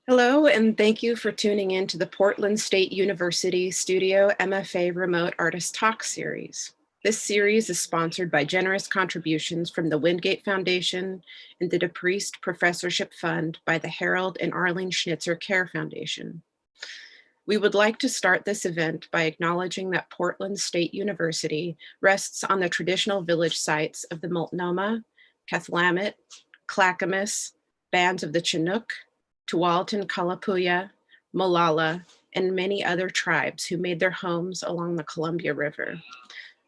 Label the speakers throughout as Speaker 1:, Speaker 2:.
Speaker 1: Hello, and thank you for tuning in to the Portland State University Studio MFA Remote Artist Talk series. This series is sponsored by generous contributions from the Wingate Foundation and the DePriest Professorship Fund by the Harold and Arlene Schnitzer Care Foundation. We would like to start this event by acknowledging that Portland State University rests on the traditional village sites of the Multnomah, Cathlamet, Clackamas, bands of the Chinook, Tualatin Kalapuya, Molalla, and many other tribes who made their homes along the Columbia River.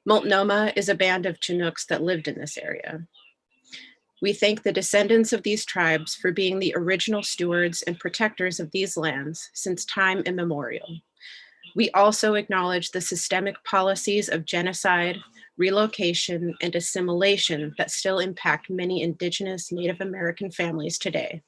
Speaker 1: Multnomah is a band of Chinooks that lived in this area. We thank the descendants of these tribes for being the original stewards and protectors of these lands since time immemorial. We also acknowledge the systemic policies of genocide, relocation, and assimilation that still impact many Indigenous Native American families today.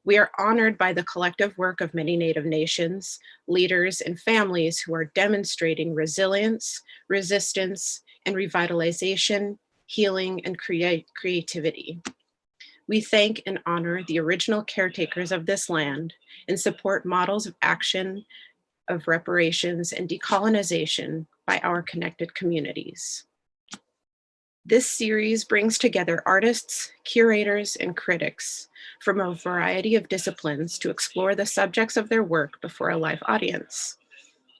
Speaker 1: We are honored by the collective work of many Native nations, leaders, and families who are demonstrating resilience, resistance, and revitalization, healing, and creativity. We thank and honor the original caretakers of this land and support models of action, of reparations, and decolonization by our connected communities. This series brings together artists, curators, and critics from a variety of disciplines to explore the subjects of their work before a live audience.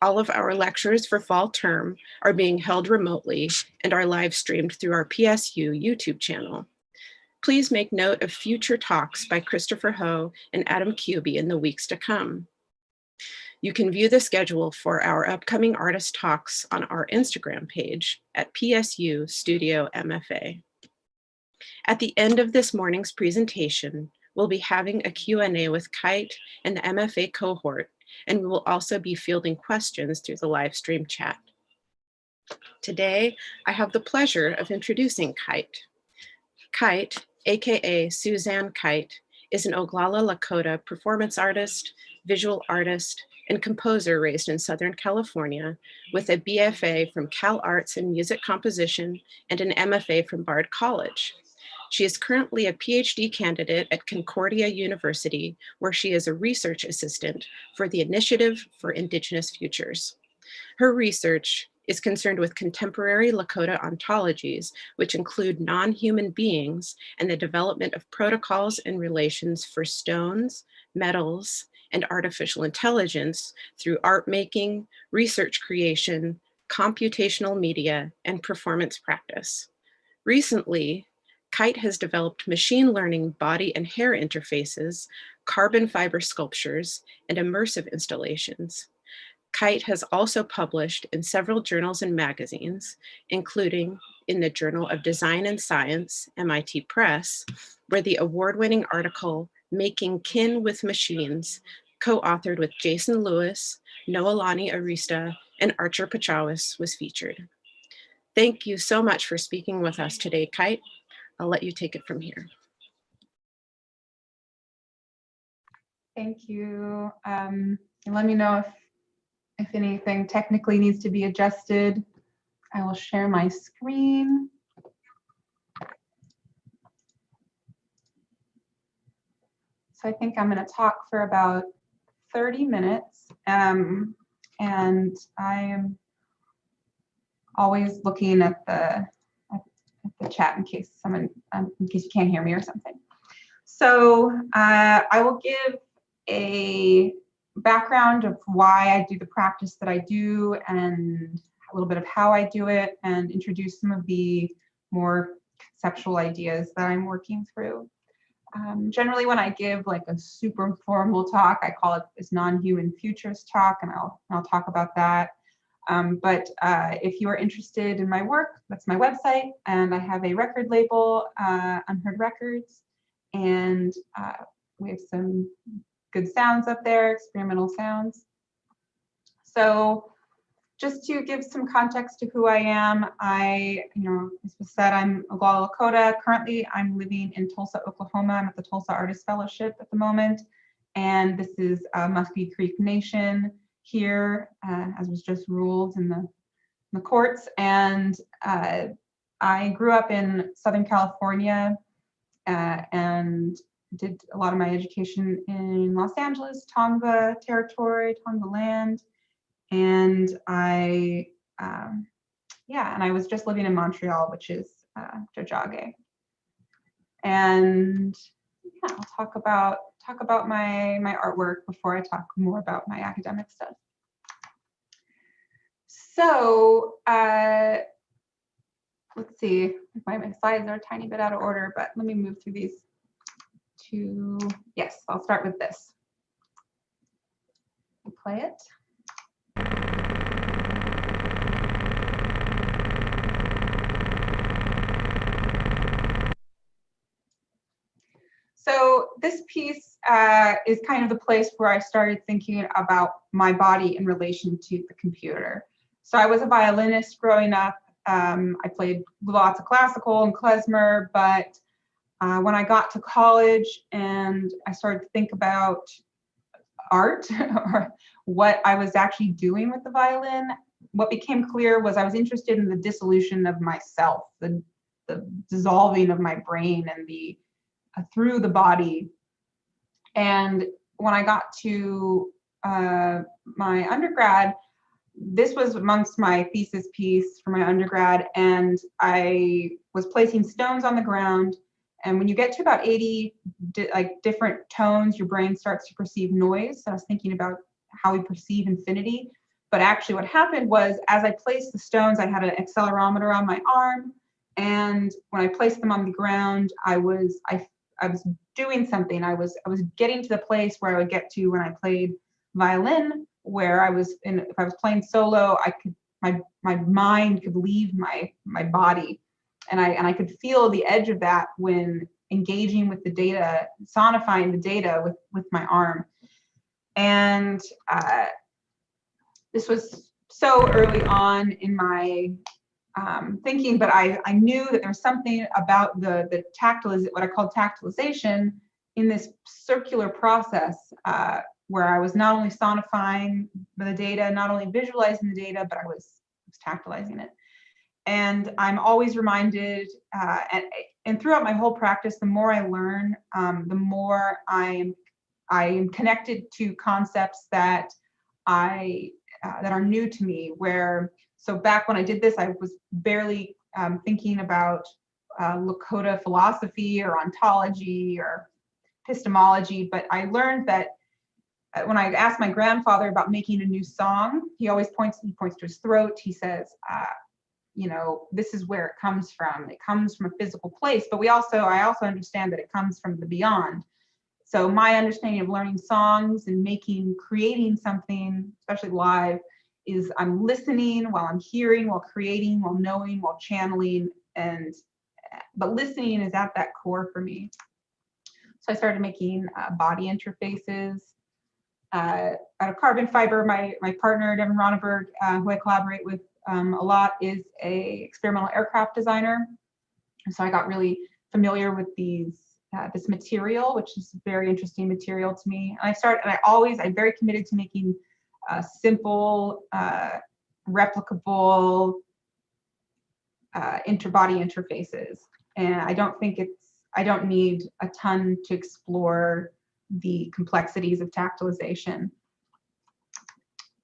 Speaker 1: All of our lectures for fall term are being held remotely and are live streamed through our PSU YouTube channel. Please make note of future talks by Christopher Ho and Adam Kuby in the weeks to come. You can view the schedule for our upcoming artist talks on our Instagram page at PSU Studio MFA. At the end of this morning's presentation, we'll be having a Q&A with Kite and the MFA cohort, and we will also be fielding questions through the live stream chat. Today, I have the pleasure of introducing Kite. Kite, AKA Suzanne Kite, is an Oglala Lakota performance artist, visual artist, and composer raised in Southern California with a BFA from CalArts in music composition and an MFA from Bard College. She is currently a PhD candidate at Concordia University, where she is a research assistant for the Initiative for Indigenous Futures. Her research is concerned with contemporary Lakota ontologies, which include non-human beings and the development of protocols and relations for stones, metals, and artificial intelligence through art making, research creation, computational media, and performance practice. Recently, Kite has developed machine learning body and hair interfaces, carbon fiber sculptures, and immersive installations. Kite has also published in several journals and magazines, including in the Journal of Design and Science, MIT Press, where the award-winning article, Making Kin with Machines, co-authored with Jason Lewis, Noelani Arista, and Archer Pechawis, was featured. Thank you so much for speaking with us today, Kite. I'll let you take it from here.
Speaker 2: Thank you. And let me know if anything technically needs to be adjusted. I will share my screen. So I think I'm going to talk for about 30 minutes. And I am always looking at the chat in case you can't hear me or something. So I will give a background of why I do the practice that I do and a little bit of how I do it, and introduce some of the more conceptual ideas that I'm working through. Generally, when I give like a super formal talk, I call it this non-human futures talk, and I'll talk about that. But if you are interested in my work, that's my website, and I have a record label, Unheard Records, and we have some good sounds up there, experimental sounds. So just to give some context to who I am, as was said, I'm Oglala Lakota. Currently, I'm living in Tulsa, Oklahoma. I'm at the Tulsa Artist Fellowship at the moment, and this is Muskie Creek Nation here, as was just ruled in the courts. And I grew up in Southern California, and did a lot of my education in Los Angeles, Tongva territory, Tongva land, and and I was just living in Montreal, which is Tiohtià:ke. And yeah, I'll talk about my artwork before I talk more about my academic stuff. So let's see, my slides are a tiny bit out of order, but let me move through these to, yes, I'll start with this. Play it. So this piece is kind of the place where I started thinking about my body in relation to the computer. So I was a violinist growing up. I played lots of classical and klezmer, but when I got to college and I started to think about art or what I was actually doing with the violin, what became clear was I was interested in the dissolution of myself, the dissolving of my brain and the through the body. And when I got to my undergrad, this was amongst my thesis piece for my undergrad, and I was placing stones on the ground. And when you get to about 80 different tones, your brain starts to perceive noise. So I was thinking about how we perceive infinity. But actually what happened was, as I placed the stones, I had an accelerometer on my arm. And when I placed them on the ground, I was doing something. I was getting to the place where I would get to when I played violin, where if I was playing solo, my mind could leave my body, and I could feel the edge of that when engaging with the data, sonifying the data with my arm. And this was so early on in my thinking, but I knew that there was something about the what I called tactilization in this circular process where I was not only sonifying the data, not only visualizing the data, but I was tactilizing it. And I'm always reminded, and throughout my whole practice, the more I learn, the more I am connected to concepts that that are new to me. So back when I did this, I was barely thinking about Lakota philosophy or ontology or epistemology, but I learned that when I asked my grandfather about making a new song, he always points to his throat. He says, this is where it comes from. It comes from a physical place, but I also understand that it comes from the beyond. So my understanding of learning songs and creating something, especially live, is I'm listening while I'm hearing, while creating, while knowing, while channeling, but listening is at that core for me. So I started making body interfaces out of carbon fiber. My partner, Devin Ronneberg, who I collaborate with a lot, is a experimental aircraft designer. And so I got really familiar with this material, which is a very interesting material to me. And I'm very committed to making simple, replicable interbody interfaces. And I don't need a ton to explore the complexities of tactilization.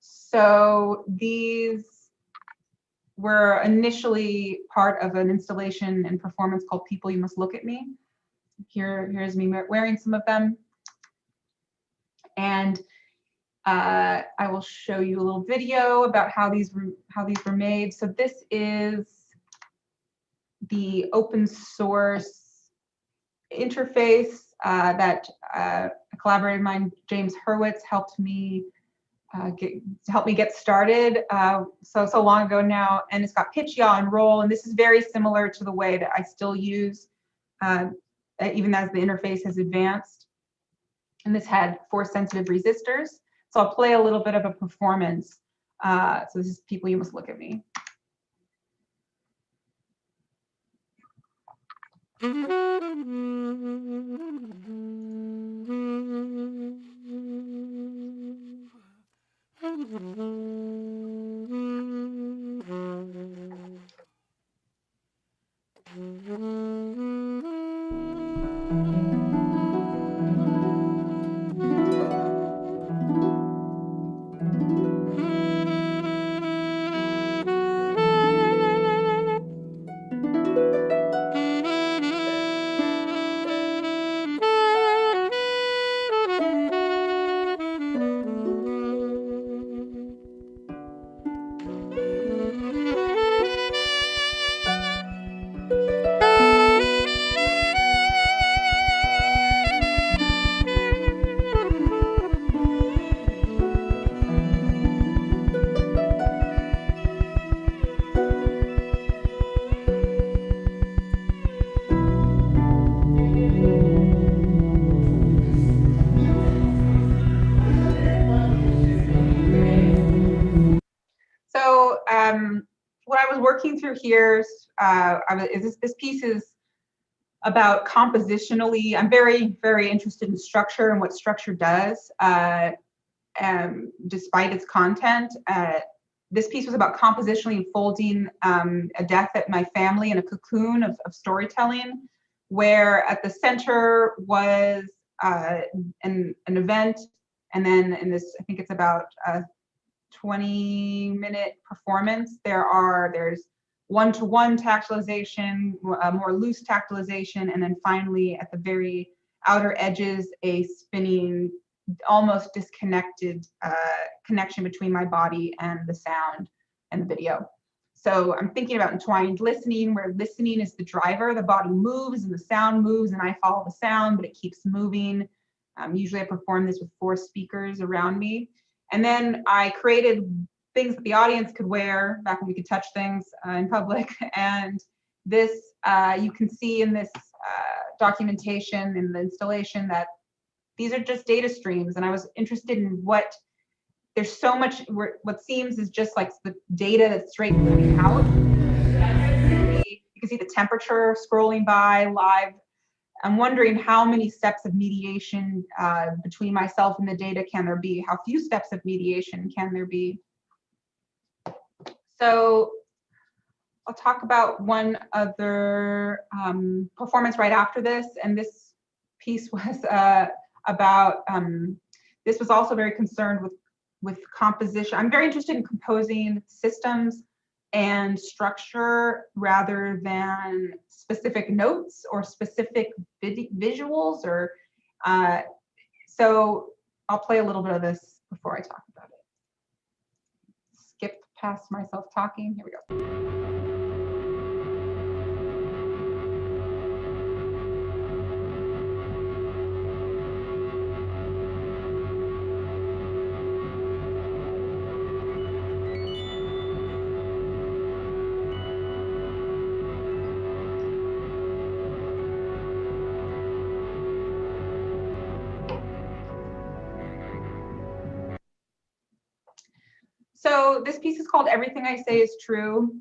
Speaker 2: So these were initially part of an installation and performance called People You Must Look at Me. Here's me wearing some of them. And I will show you a little video about how these were made. So this is the open source interface that a collaborator of mine, James Hurwitz, helped me get started so long ago now, and it's got pitch, yaw, and roll, and this is very similar to the way that I still use even as the interface has advanced. And this had force sensitive resistors. So I'll play a little bit of a performance. So this is People You Must Look at Me. working through here. This piece is about compositionally. I'm very, very interested in structure and what structure does, despite its content. This piece was about compositionally enfolding a death at my family in a cocoon of storytelling, where at the center was an event, and then in this, I think it's about a 20-minute performance, there's one-to-one tactilization, more loose tactilization, and then finally at the very outer edges, a spinning, almost disconnected connection between my body and the sound and the video. So I'm thinking about entwined listening, where listening is the driver. The body moves and the sound moves, and I follow the sound, but it keeps moving. Usually I perform this with 4 speakers around me. And then I created things that the audience could wear back when we could touch things in public. And this, you can see in this documentation in the installation that these are just data streams. And I was interested in there's so much, what seems is just like the data that's straight coming out. You can see the temperature scrolling by live. I'm wondering how many steps of mediation between myself and the data can there be? How few steps of mediation can there be? So I'll talk about one other performance right after this. And this piece was about, this was also very concerned with composition. I'm very interested in composing systems and structure rather than specific notes or specific visuals, or so I'll play a little bit of this before I talk about it. Skip past myself talking. Here we go. So this piece is called Everything I Say is True,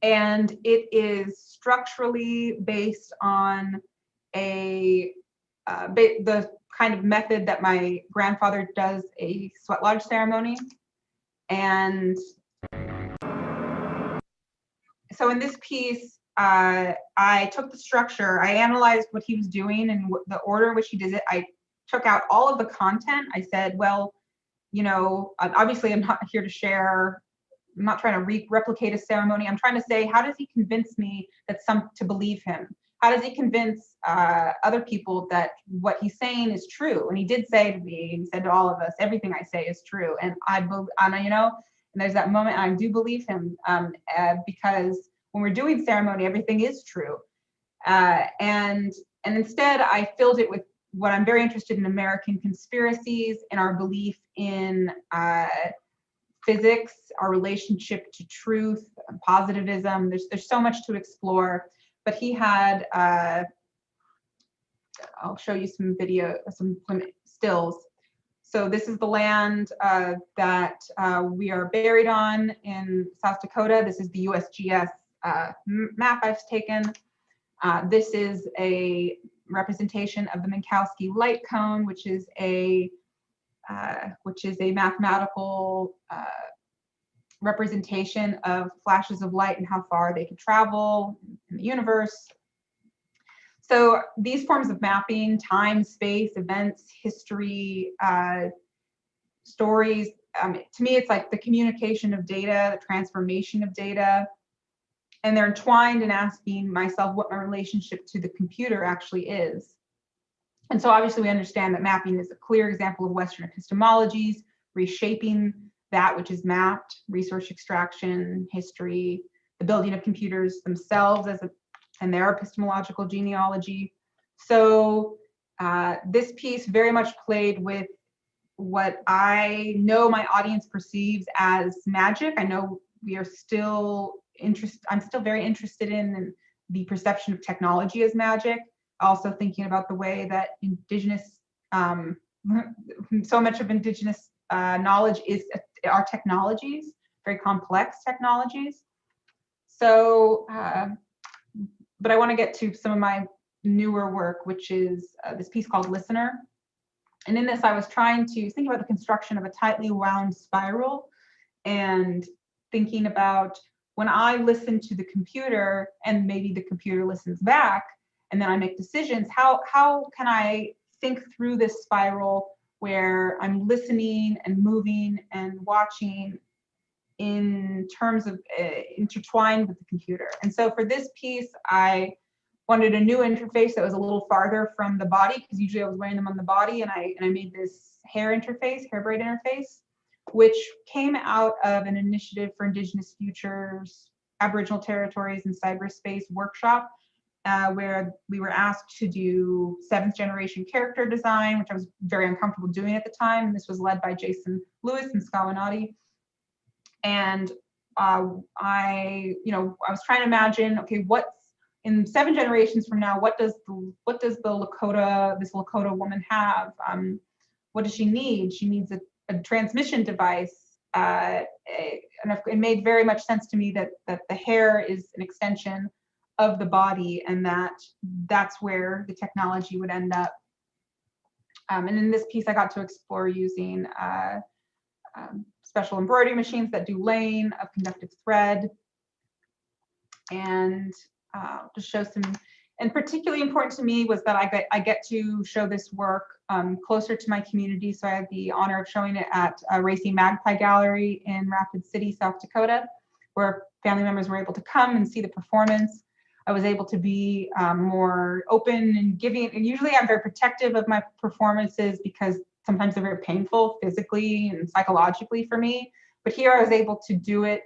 Speaker 2: and it is structurally based on the kind of method that my grandfather does a sweat lodge ceremony. And so in this piece, I took the structure, I analyzed what he was doing and the order in which he did it. I took out all of the content. I said, well, you know, obviously I'm not here to share, I'm not trying to replicate a ceremony. I'm trying to say, how does he convince me that to believe him? How does he convince other people that what he's saying is true? And he did say to me, he said to all of us, everything I say is true. And you know, and there's that moment, I do believe him because when we're doing ceremony, everything is true. And instead I filled it with what I'm very interested in: American conspiracies and our belief in physics, our relationship to truth, positivism. There's so much to explore. But he had, I'll show you some video, some stills. So this is the land that we are buried on in South Dakota. This is the USGS map I've taken. This is a representation of the Minkowski light cone, which is a mathematical representation of flashes of light and how far they could travel in the universe. So these forms of mapping, time, space, events, history, stories, to me, it's like the communication of data, the transformation of data. And they're entwined in asking myself what my relationship to the computer actually is. And so obviously we understand that mapping is a clear example of Western epistemologies, reshaping that which is mapped, resource extraction, history, the building of computers themselves and their epistemological genealogy. So this piece very much played with what I know my audience perceives as magic. I know we are still I'm still very interested in the perception of technology as magic. Also thinking about the way that indigenous, so much of indigenous knowledge are technologies, very complex technologies. So, but I want to get to some of my newer work, which is this piece called Listener. And in this, I was trying to think about the construction of a tightly wound spiral and thinking about when I listen to the computer and maybe the computer listens back and then I make decisions, how can I think through this spiral where I'm listening and moving and watching in terms of intertwined with the computer. And so for this piece, I wanted a new interface that was a little farther from the body, because usually I was wearing them on the body, and I made this hair braid interface, which came out of an initiative for Indigenous Futures, Aboriginal Territories, and Cyberspace workshop, where we were asked to do 7th generation character design, which I was very uncomfortable doing at the time. This was led by Jason Lewis and Skawanati. And I was trying to imagine, okay, what's in 7 generations from now, what does the Lakota, this Lakota woman have? What does she need? She needs a transmission device. And it made very much sense to me that the hair is an extension of the body, and that's where the technology would end up. And in this piece, I got to explore using special embroidery machines that do laying of conductive thread, and just show some. And particularly important to me was that I get to show this work closer to my community. So I had the honor of showing it at Racing Magpie Gallery in Rapid City, South Dakota, where family members were able to come and see the performance. I was able to be more open and giving. And usually I'm very protective of my performances because sometimes they're very painful physically and psychologically for me. But here I was able to do it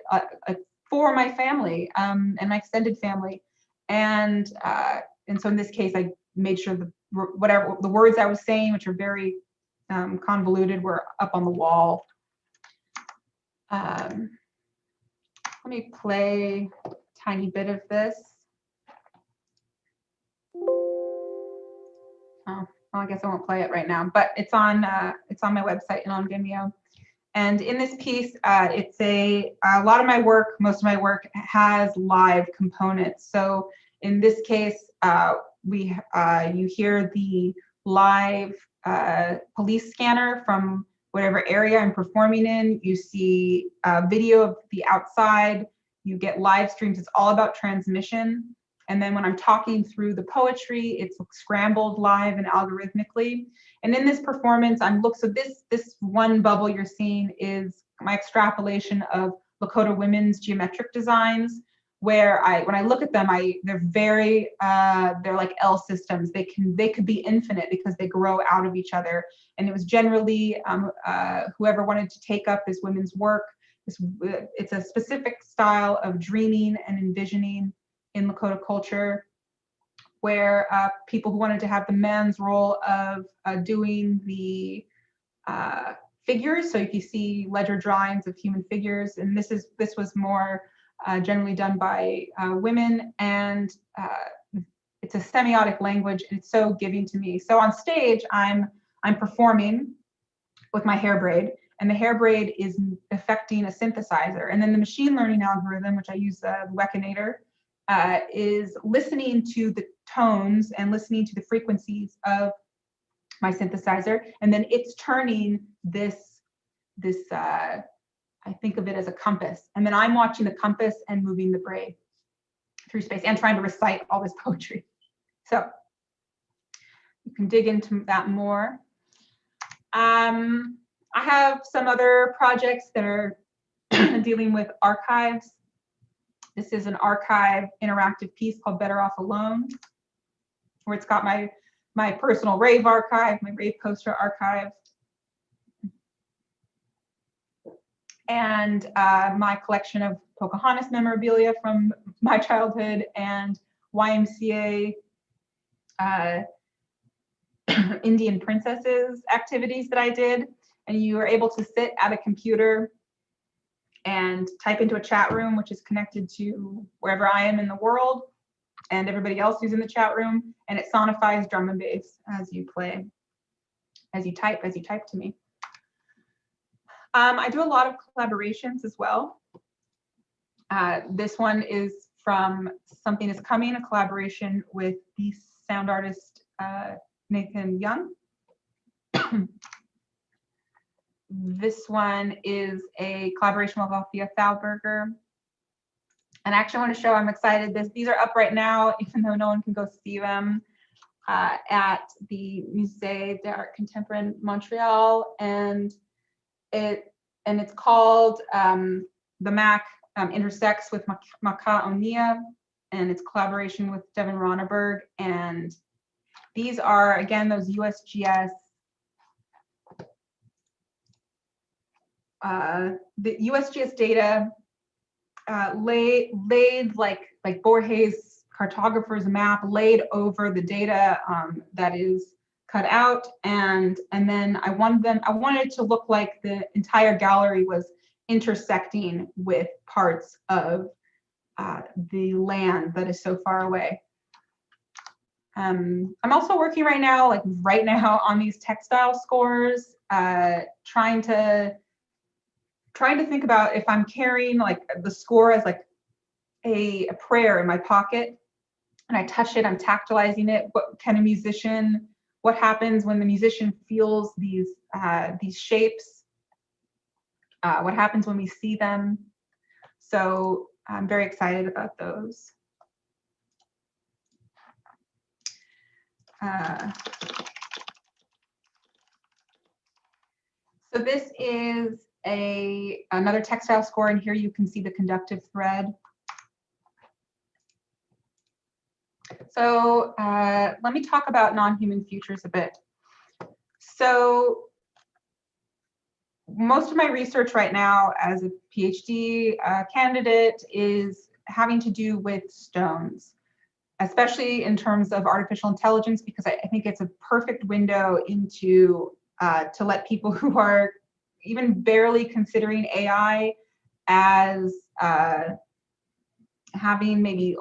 Speaker 2: for my family and my extended family. And so in this case, I made sure whatever the words I was saying, which are very convoluted, were up on the wall. Let me play a tiny bit of this. Oh, well, I guess I won't play it right now, but it's on my website and on Vimeo. And in this piece, it's a lot of my work, most of my work has live components. So in this case, you hear the live police scanner from whatever area I'm performing in. You see a video of the outside. You get live streams. It's all about transmission. And then when I'm talking through the poetry, it's scrambled live and algorithmically. And in this performance, so this one bubble you're seeing is my extrapolation of Lakota women's geometric designs, where when I look at them, they're like L systems. They could be infinite because they grow out of each other. And it was generally whoever wanted to take up this women's work. It's a specific style of dreaming and envisioning in Lakota culture, where people who wanted to have the man's role of doing the figures. So if you see ledger drawings of human figures, and this was more generally done by women, and it's a semiotic language, and it's so giving to me. So on stage, I'm performing with my hair braid, and the hair braid is affecting a synthesizer, and then the machine learning algorithm, which I use the Wekinator, is listening to the tones and listening to the frequencies of my synthesizer, and then it's turning this I think of it as a compass, and then I'm watching the compass and moving the braid through space and trying to recite all this poetry. So you can dig into that more. I have some other projects that are dealing with archives. This is an archive interactive piece called Better Off Alone, where it's got my personal rave archive, my rave poster archive, and my collection of Pocahontas memorabilia from my childhood, and YMCA Indian princesses activities that I did. And you are able to sit at a computer and type into a chat room, which is connected to wherever I am in the world and everybody else who's in the chat room, and it sonifies drum and bass as you play, as you type to me. I do a lot of collaborations as well. This one is from Something Is Coming, a collaboration with the sound artist Nathan Young. This one is a collaboration with Althea Thalberger. And I actually want to show, I'm excited, these are up right now, even though no one can go see them, at the Musée d'Art Contemporain in Montreal. And it's called The Mac Intersects with Maka Onia, and it's collaboration with Devin Ronneberg. And these are, again, those USGS, the USGS data laid like Borges' cartographer's map laid over the data that is cut out, and then I wanted it to look like the entire gallery was intersecting with parts of the land that is so far away. I'm also working right now on these textile scores, trying to think about if I'm carrying like the score as like a prayer in my pocket, and I touch it, I'm tactilizing it. What happens when the musician feels these shapes? What happens when we see them? So I'm very excited about those. So this is another textile score, and here you can see the conductive thread. So let me talk about non-human futures a bit. So most of my research right now as a PhD candidate is having to do with stones, especially in terms of artificial intelligence, because I think it's a perfect window into to let people who are even barely considering AI as having maybe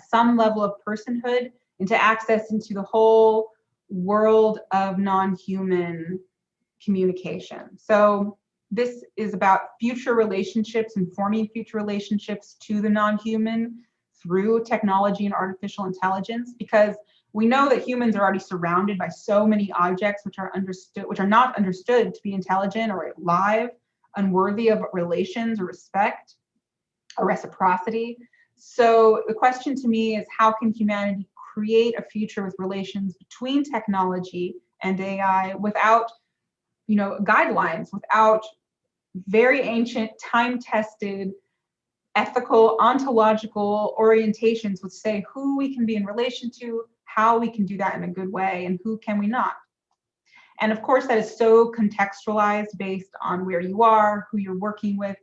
Speaker 2: some level of personhood, into access into the whole world of non-human communication. So this is about future relationships and forming future relationships to the non-human through technology and artificial intelligence, because we know that humans are already surrounded by so many objects which are not understood to be intelligent or alive, unworthy of relations or respect or reciprocity. So the question to me is, how can humanity create a future with relations between technology and AI without, guidelines, without very ancient, time-tested, ethical, ontological orientations which say who we can be in relation to, how we can do that in a good way, and who can we not. And of course, that is so contextualized based on where you are, who you're working with.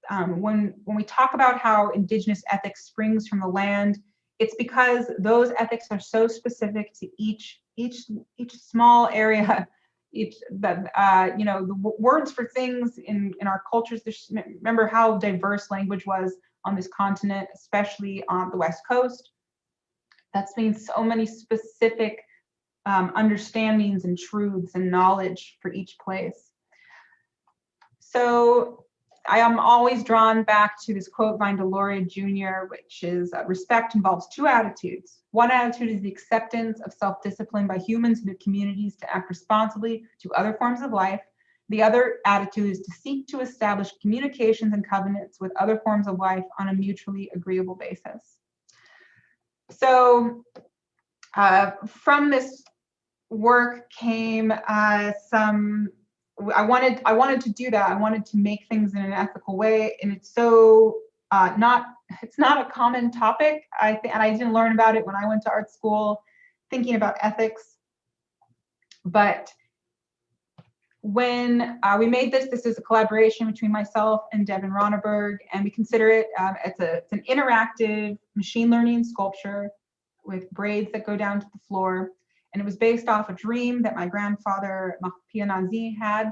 Speaker 2: When we talk about how Indigenous ethics springs from the land, it's because those ethics are so specific to each small area. The words for things in our cultures. Remember how diverse language was on this continent, especially on the West Coast. That's been so many specific understandings and truths and knowledge for each place. So I am always drawn back to this quote by Deloria Jr., which is respect involves two attitudes. One attitude is the acceptance of self-discipline by humans and their communities to act responsibly to other forms of life. The other attitude is to seek to establish communications and covenants with other forms of life on a mutually agreeable basis. So from this work came I wanted to do that. I wanted to make things in an ethical way, and it's so it's not a common topic. And I didn't learn about it when I went to art school, thinking about ethics. But when we made this is a collaboration between myself and Devin Ronneberg, and we consider it it's an interactive machine learning sculpture with braids that go down to the floor. And it was based off a dream that my grandfather, Mahpia Nazi, had.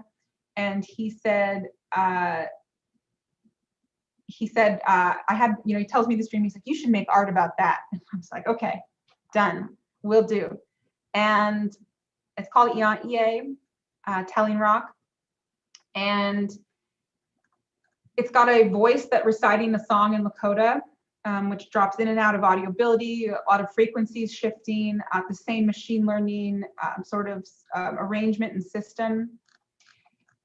Speaker 2: And he said, he tells me this dream. He's like, you should make art about that. And I was like, okay, done, will do. And it's called EA, Telling Rock. And It's got a voice that reciting a song in Lakota, which drops in and out of audibility, a lot of frequencies shifting, the same machine learning sort of arrangement and system.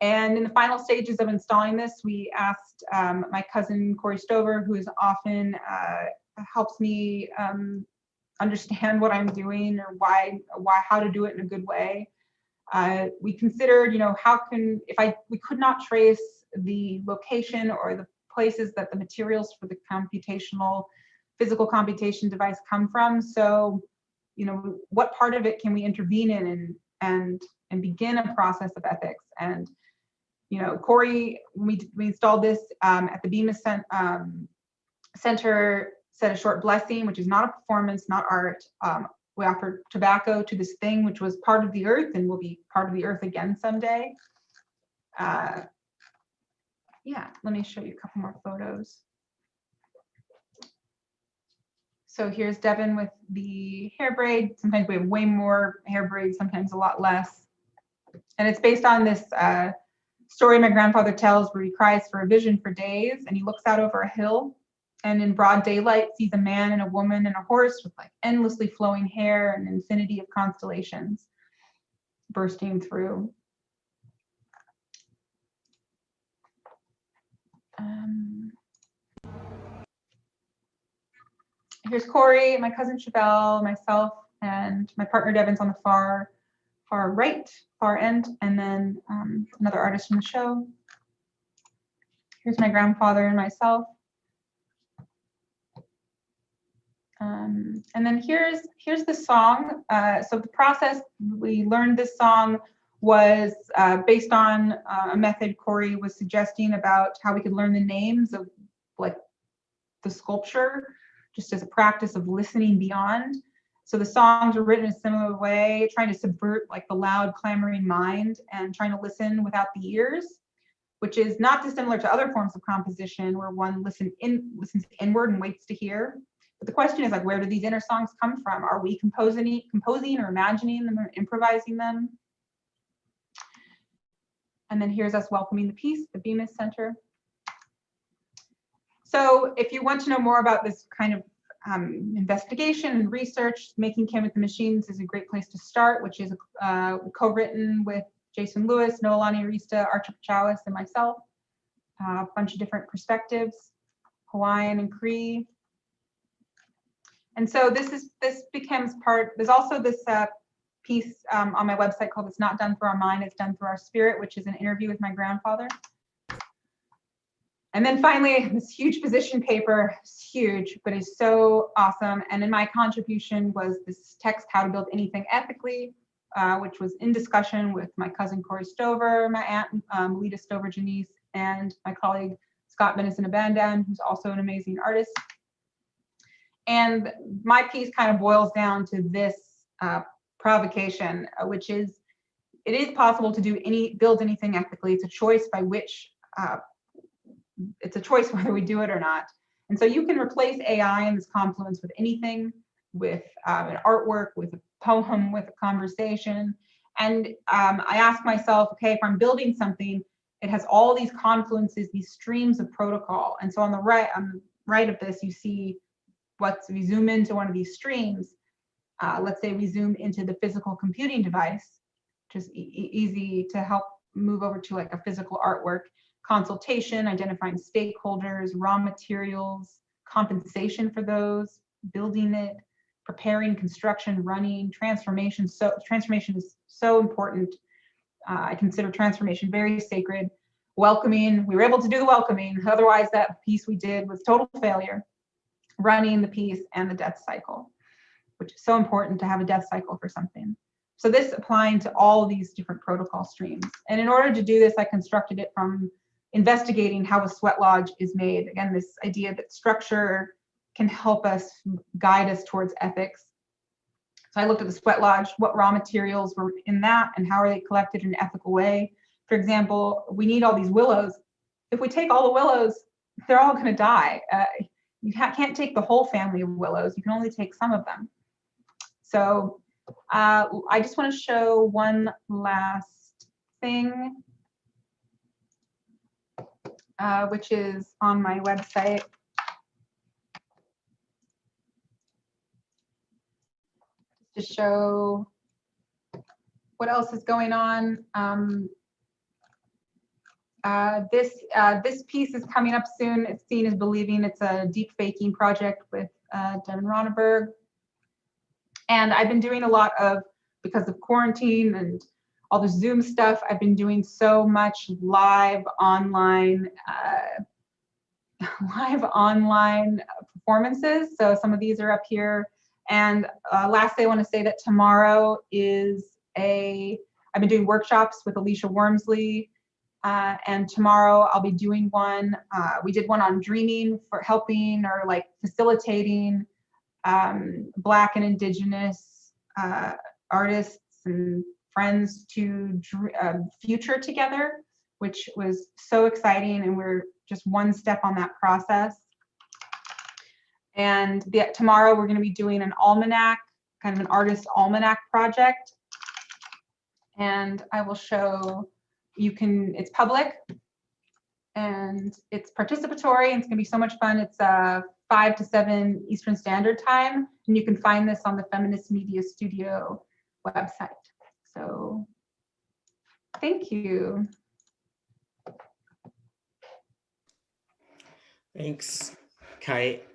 Speaker 2: And in the final stages of installing this, we asked my cousin Corey Stover, who is often helps me understand what I'm doing or how to do it in a good way. We considered, we could not trace the location or the places that the materials for the physical computation device come from. So, what part of it can we intervene in and begin a process of ethics? And, Corey, we installed this at the Bemis Center, said a short blessing, which is not a performance, not art. We offered tobacco to this thing, which was part of the earth and will be part of the earth again someday. Yeah, let me show you a couple more photos. So here's Devin with the hair braid. Sometimes we have way more hair braids, sometimes a lot less. And it's based on this story my grandfather tells where he cries for a vision for days and he looks out over a hill and in broad daylight sees a man and a woman and a horse with like endlessly flowing hair and an infinity of constellations bursting through. Here's Corey, my cousin Chevelle, myself, and my partner Devin's on the far right, far end, and then another artist from the show. Here's my grandfather and myself. And then here's the song. So the process, we learned this song was based on a method Corey was suggesting about how we could learn the names of like the sculpture, just as a practice of listening beyond. So the songs were written in a similar way, trying to subvert like the loud clamoring mind and trying to listen without the ears, which is not dissimilar to other forms of composition where one listens inward and waits to hear. But the question is like, where do these inner songs come from? Are we composing or imagining them or improvising them? And then here's us welcoming the piece, the Bemis Center. So if you want to know more about this kind of investigation and research, Making Kim with the Machines is a great place to start, which is co-written with Jason Lewis, Noelani Arista, Archer Pechawis, and myself. A bunch of different perspectives, Hawaiian and Cree. And so this becomes part, there's also this piece on my website called It's Not Done Through Our Mind, It's Done Through Our Spirit, which is an interview with my grandfather. And then finally, this huge position paper, it's huge, but it's so awesome. And in my contribution was this text, How to Build Anything Ethically, which was in discussion with my cousin Corey Stover, my aunt Melita Stover Janice, and my colleague Scott Benison-Abandan, who's also an amazing artist. And my piece kind of boils down to this provocation, which is, it is possible to build anything ethically. It's a choice by which, it's a choice whether we do it or not. And so you can replace AI in this confluence with anything, with an artwork, with a poem, with a conversation. And I ask myself, okay, if I'm building something, it has all these confluences, these streams of protocol. And so on the right of this, you see we zoom into one of these streams. Let's say we zoom into the physical computing device, which is easy to help move over to like a physical artwork. Consultation, identifying stakeholders, raw materials, compensation for those, building it, preparing, construction, running, transformation. So transformation is so important. I consider transformation very sacred. Welcoming, we were able to do the welcoming. Otherwise, that piece we did was total failure. Running the piece and the death cycle, which is so important to have a death cycle for something. So this applying to all these different protocol streams. And in order to do this, I constructed it from investigating how a sweat lodge is made. Again, this idea that structure can help us guide us towards ethics. So I looked at the sweat lodge, what raw materials were in that and how are they collected in an ethical way. For example, we need all these willows. If we take all the willows, they're all gonna die. You can't take the whole family of willows. You can only take some of them. So I just want to show one last thing. which is on my website. To show what else is going on. This piece is coming up soon. It's Seeing is Believing. It's a deep faking project with Devin Ronneberg. And I've been doing a lot of, because of quarantine and all the Zoom stuff, I've been doing so much live online performances. So some of these are up here. And lastly, I want to say that tomorrow is I've been doing workshops with Alicia Wormsley. And tomorrow I'll be doing one. We did one on dreaming, for helping or like facilitating Black and Indigenous artists and friends to future together, which was so exciting. And we're just one step on that process. And tomorrow we're going to be doing an almanac, kind of an artist almanac project. And I will show, it's public and it's participatory, and it's going to be so much fun. It's 5 to 7 Eastern Standard Time, and you can find this on the Feminist Media Studio website. So thank you.
Speaker 3: Thanks, Kite.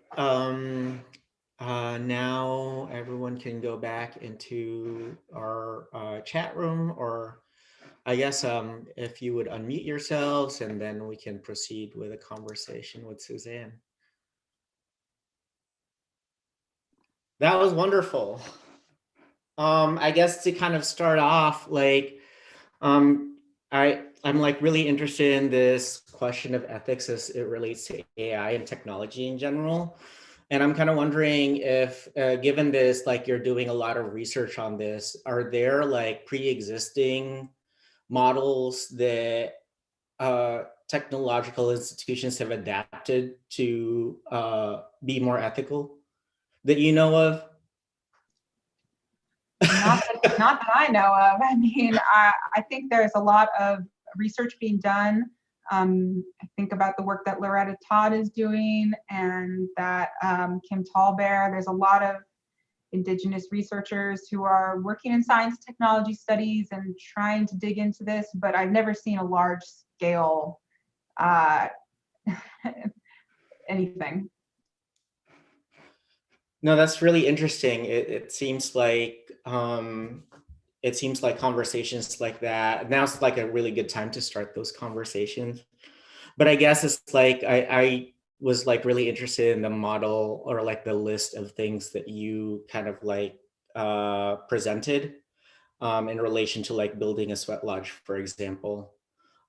Speaker 3: Now everyone can go back into our chat room, or I guess if you would unmute yourselves, and then we can proceed with a conversation with Suzanne. That was wonderful. I guess to kind of start off, like, I'm like really interested in this question of ethics as it relates to AI and technology in general. And I'm kind of wondering if, given this, like you're doing a lot of research on this, are there like pre-existing models that technological institutions have adapted to be more ethical that you know of?
Speaker 2: Not that I know of. I mean, I think there's a lot of research being done. I think about the work that Loretta Todd is doing, and that Kim Tallbear. There's a lot of Indigenous researchers who are working in science technology studies and trying to dig into this, but I've never seen a large scale anything.
Speaker 3: No, that's really interesting. It seems like conversations like that, now's like a really good time to start those conversations. But I guess it's like I was like really interested in the model, or like the list of things that you kind of like presented in relation to like building a sweat lodge, for example.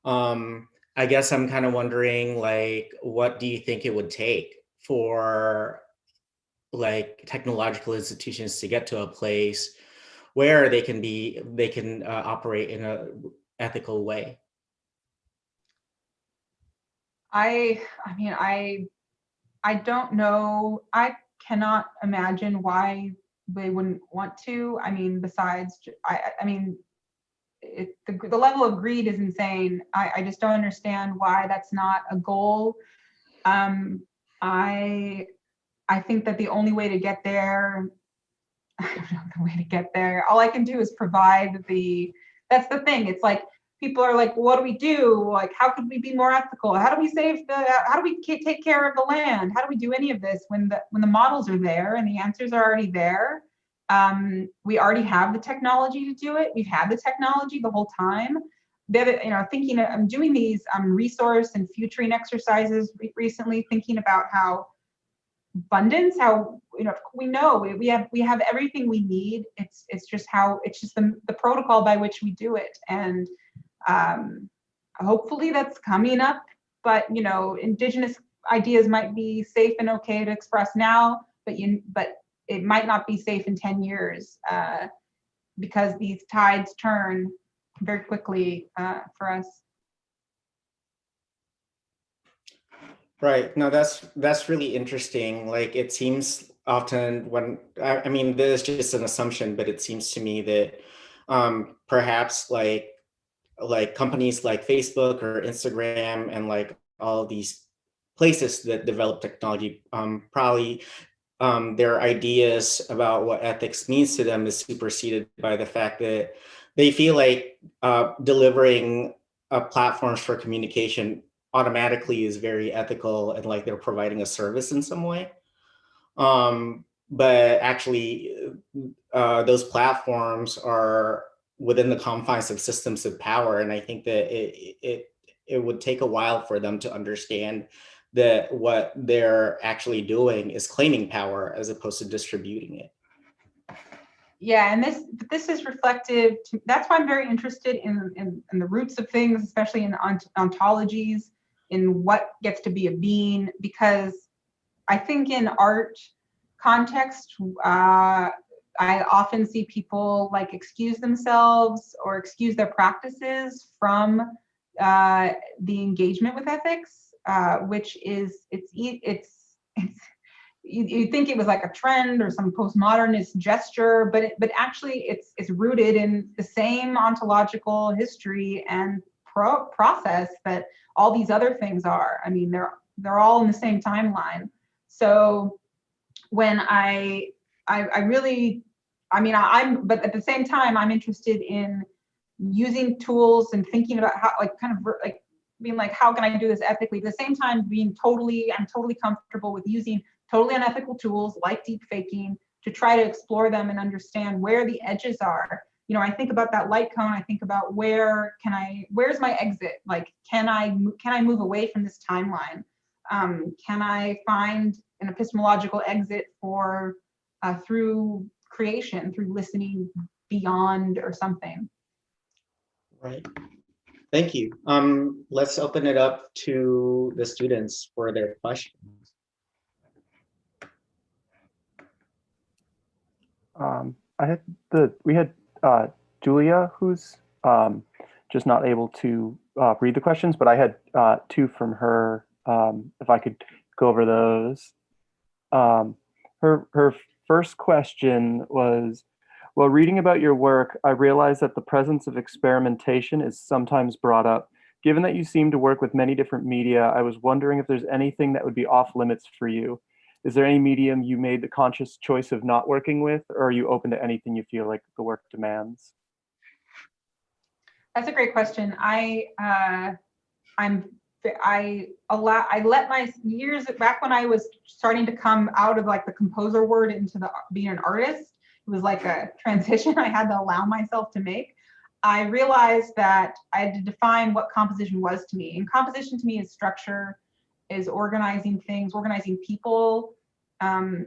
Speaker 3: I guess I'm kind of wondering, like, what do you think it would take for like technological institutions to get to a place where they can operate in a ethical way?
Speaker 2: I mean, I don't know. I cannot imagine why they wouldn't want to. I mean, besides, I mean, the level of greed is insane. I just don't understand why that's not a goal. I think that the only way to get there, I don't know the way to get there. All I can do is provide that's the thing. It's like, people are like, what do we do? Like, how could we be more ethical? How do we how do we take care of the land? How do we do any of this when the models are there and the answers are already there? We already have the technology to do it. We've had the technology the whole time. Thinking I'm doing these resource and futuring exercises recently, thinking about how abundance, how we know we have everything we need. It's just the protocol by which we do it, and hopefully that's coming up. But Indigenous ideas might be safe and okay to express now, but it might not be safe in 10 years because these tides turn very quickly for us.
Speaker 3: Right. No, that's really interesting. Like, it seems often when, I mean, this is just an assumption, but it seems to me that perhaps like companies like Facebook or Instagram and like all of these places that develop technology, probably their ideas about what ethics means to them is superseded by the fact that they feel like delivering platforms for communication automatically is very ethical and like they're providing a service in some way. But actually, those platforms are within the confines of systems of power, and I think that it would take a while for them to understand that what they're actually doing is claiming power as opposed to distributing it.
Speaker 2: Yeah, and this is reflective to, that's why I'm very interested in the roots of things, especially in ontologies, in what gets to be a being, because I think in art context, I often see people like excuse themselves or excuse their practices from the engagement with ethics, which is you think it was like a trend or some postmodernist gesture, but actually it's rooted in the same ontological history and process that all these other things are. I mean, they're all in the same timeline. So when but at the same time, I'm interested in using tools and thinking about how, like, kind of like being like, how can I do this ethically? At the same time, I'm totally comfortable with using totally unethical tools like deep faking to try to explore them and understand where the edges are. You know, I think about that light cone. I think about where's my exit? Like, can I move away from this timeline? Can I find an epistemological exit for through creation, through listening beyond or something?
Speaker 3: Right. Thank you. Let's open it up to the students for their questions.
Speaker 4: We had Julia, who's just not able to read the questions, but I had two from her. If I could go over those. Her first question was, while reading about your work, I realized that the presence of experimentation is sometimes brought up. Given that you seem to work with many different media, I was wondering if there's anything that would be off limits for you. Is there any medium you made the conscious choice of not working with, or are you open to anything you feel like the work demands?
Speaker 2: That's a great question. I let my years back when I was starting to come out of like the composer word into being an artist. It was like a transition I had to allow myself to make. I realized that I had to define what composition was to me. And composition to me is structure, is organizing things, organizing people. And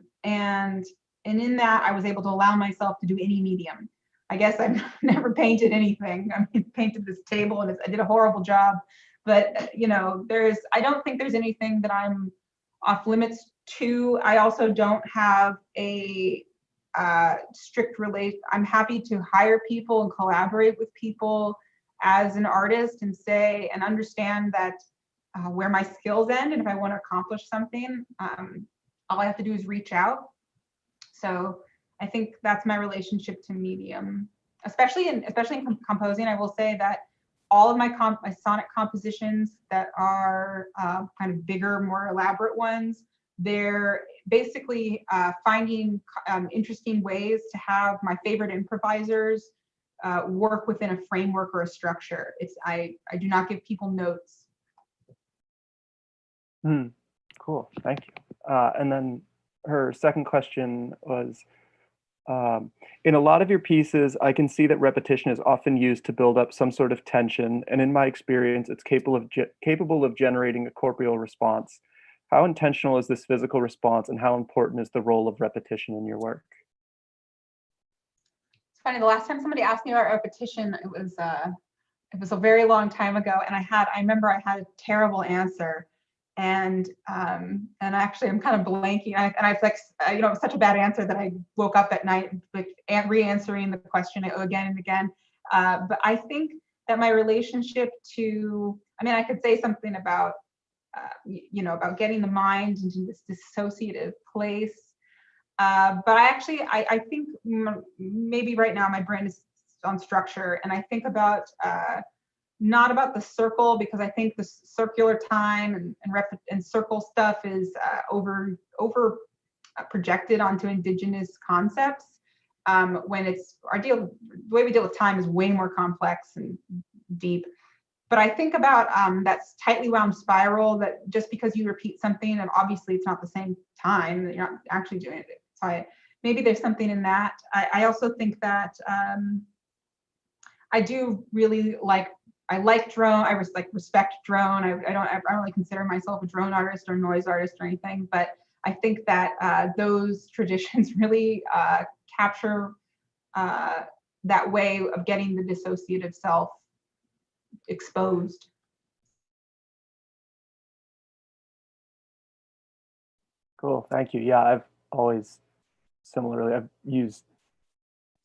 Speaker 2: in that, I was able to allow myself to do any medium. I guess I've never painted anything. I mean, painted this table and I did a horrible job. But, you know, I don't think there's anything that I'm off limits to. I also don't have a strict relation. I'm happy to hire people and collaborate with people as an artist and understand that where my skills end, and if I want to accomplish something, all I have to do is reach out. So I think that's my relationship to medium, especially in composing. I will say that all of my sonic compositions that are kind of bigger, more elaborate ones, they're basically finding interesting ways to have my favorite improvisers work within a framework or a structure. I do not give people notes.
Speaker 4: Cool, thank you. And then her second question was, in a lot of your pieces, I can see that repetition is often used to build up some sort of tension, and in my experience, it's capable of generating a corporeal response. How intentional is this physical response, and how important is the role of repetition in your work?
Speaker 2: It's funny, the last time somebody asked me about repetition, it was a very long time ago, and I remember I had a terrible answer. And actually, I'm kind of blanking. I like, you know, it was such a bad answer that I woke up at night like re-answering the question again and again. But I think that my relationship to, I mean, I could say something about, you know, about getting the mind into this dissociative place. But I think maybe right now my brain is on structure, and I think about not about the circle, because I think the circular time and circle stuff is over projected onto Indigenous concepts. When it's the way we deal with time is way more complex and deep. But I think about that tightly wound spiral, that just because you repeat something, and obviously it's not the same time, that you're not actually doing it. So maybe there's something in that. I also think that I do really like drone. I respect drone. I don't really consider myself a drone artist or noise artist or anything, but I think that those traditions really capture that way of getting the dissociative self exposed.
Speaker 4: Cool, thank you. Yeah, I've always similarly, I've used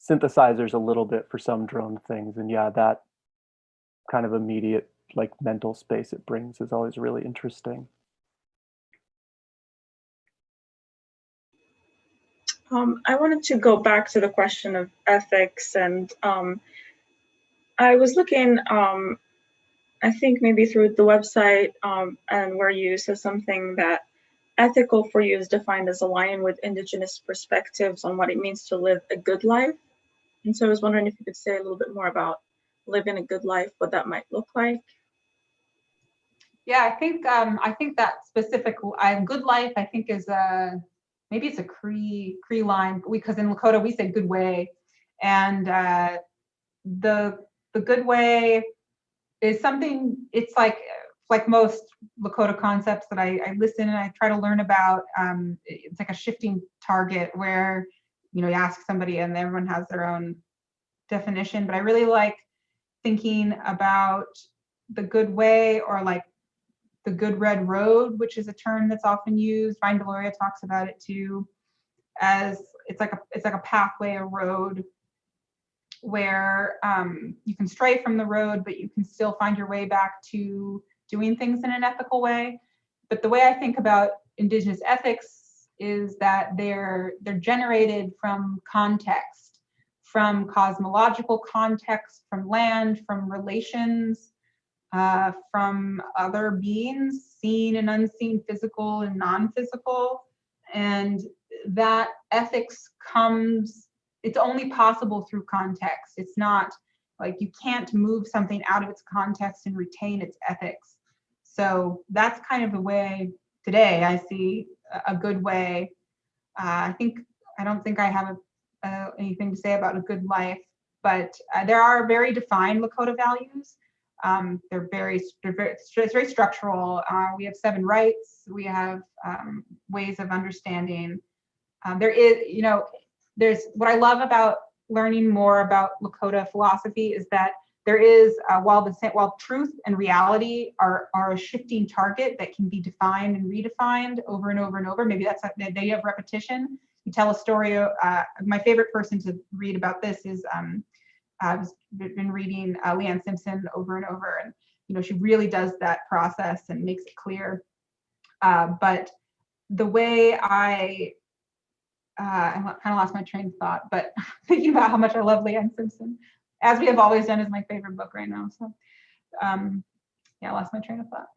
Speaker 4: synthesizers a little bit for some drone things, and yeah, that kind of immediate like mental space it brings is always really interesting.
Speaker 5: I wanted to go back to the question of ethics, and I was looking, I think maybe through the website, and where you said something that ethical for you is defined as aligning with Indigenous perspectives on what it means to live a good life. And so I was wondering if you could say a little bit more about living a good life, what that might look like.
Speaker 2: Yeah, I think that specific good life, I think, is maybe it's a Cree line, because in Lakota we say good way, and the good way is something. It's like most Lakota concepts that I listen and I try to learn about. It's like a shifting target where you ask somebody and everyone has their own definition, but I really like thinking about the good way, or like the good red road, which is a term that's often used. Vine Deloria talks about it too, as it's like a pathway, a road, where you can stray from the road, but you can still find your way back to doing things in an ethical way. But the way I think about Indigenous ethics is that they're generated from context, from cosmological context, from land, from relations, from other beings, seen and unseen, physical and non-physical. And that ethics it's only possible through context. It's not like you can't move something out of its context and retain its ethics. So that's kind of the way today I see a good way. I don't think I have anything to say about a good life, but there are very defined Lakota values. It's very structural. We have 7 rights. We have ways of understanding. There's what I love about learning more about Lakota philosophy is that there is, while truth and reality are a shifting target that can be defined and redefined over and over and over. Maybe that's the idea of repetition. You tell a story. My favorite person to read about this is I've been reading Leanne Simpson over and over, and she really does that process and makes it clear. But the way I kind of lost my train of thought, but thinking about how much I love Leanne Simpson, As We Have Always Done is my favorite book right now. So yeah, I lost my train of thought.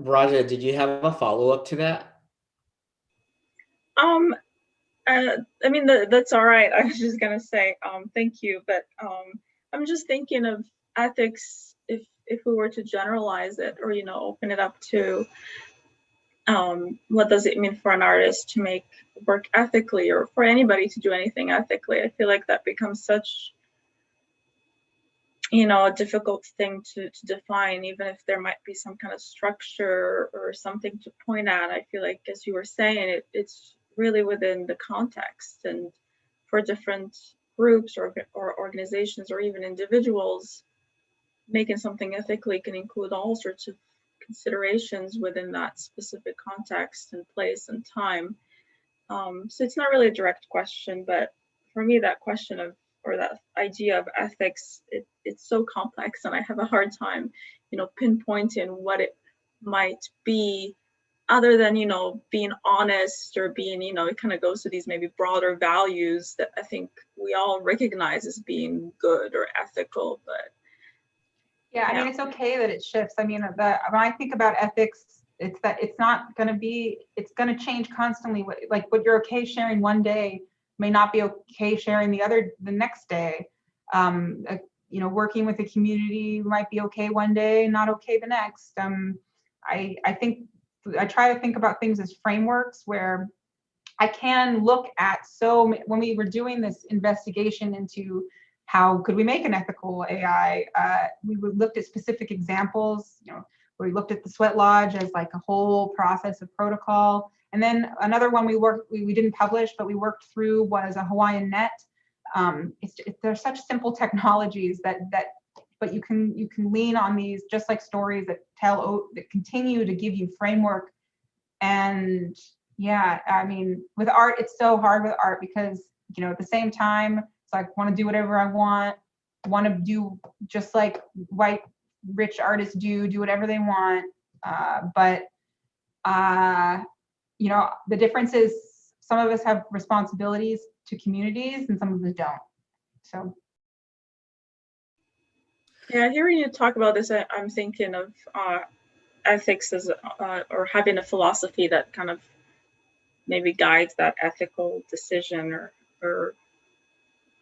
Speaker 3: Raja, did you have a follow-up to that?
Speaker 5: I mean, that's all right. I was just gonna say thank you, but I'm just thinking of ethics if we were to generalize it, or open it up to what does it mean for an artist to make work ethically, or for anybody to do anything ethically. I feel like that becomes such a difficult thing to define, even if there might be some kind of structure or something to point at. I feel like, as you were saying, it's really within the context, and for different groups or organizations or even individuals, making something ethically can include all sorts of considerations within that specific context and place and time. So it's not really a direct question, but for me, that question of, or that idea of ethics, it's so complex, and I have a hard time, pinpointing what it might be other than, you know, being honest or being, you know, it kind of goes to these maybe broader values that I think we all recognize as being good or ethical. But
Speaker 2: yeah, I mean, it's okay that it shifts. I mean, when I think about ethics, it's that it's not going to be, it's going to change constantly. Like what you're okay sharing one day may not be okay sharing the next day. You know, working with a community might be okay one day, not okay the next. I think I try to think about things as frameworks where I can look at, so when we were doing this investigation into how could we make an ethical AI, we looked at specific examples, you know, where we looked at the Sweat Lodge as like a whole process of protocol. And then another one we didn't publish, but we worked through was a Hawaiian net. They're such simple technologies but you can lean on these just like stories that continue to give you framework. And yeah, I mean, with art, it's so hard with art because, you know, at the same time, it's like, want to do whatever I want to do just like white, rich artists do whatever they want. You know, the difference is some of us have responsibilities to communities and some of us don't. So.
Speaker 5: Yeah, hearing you talk about this, I'm thinking of ethics as or having a philosophy that kind of maybe guides that ethical decision or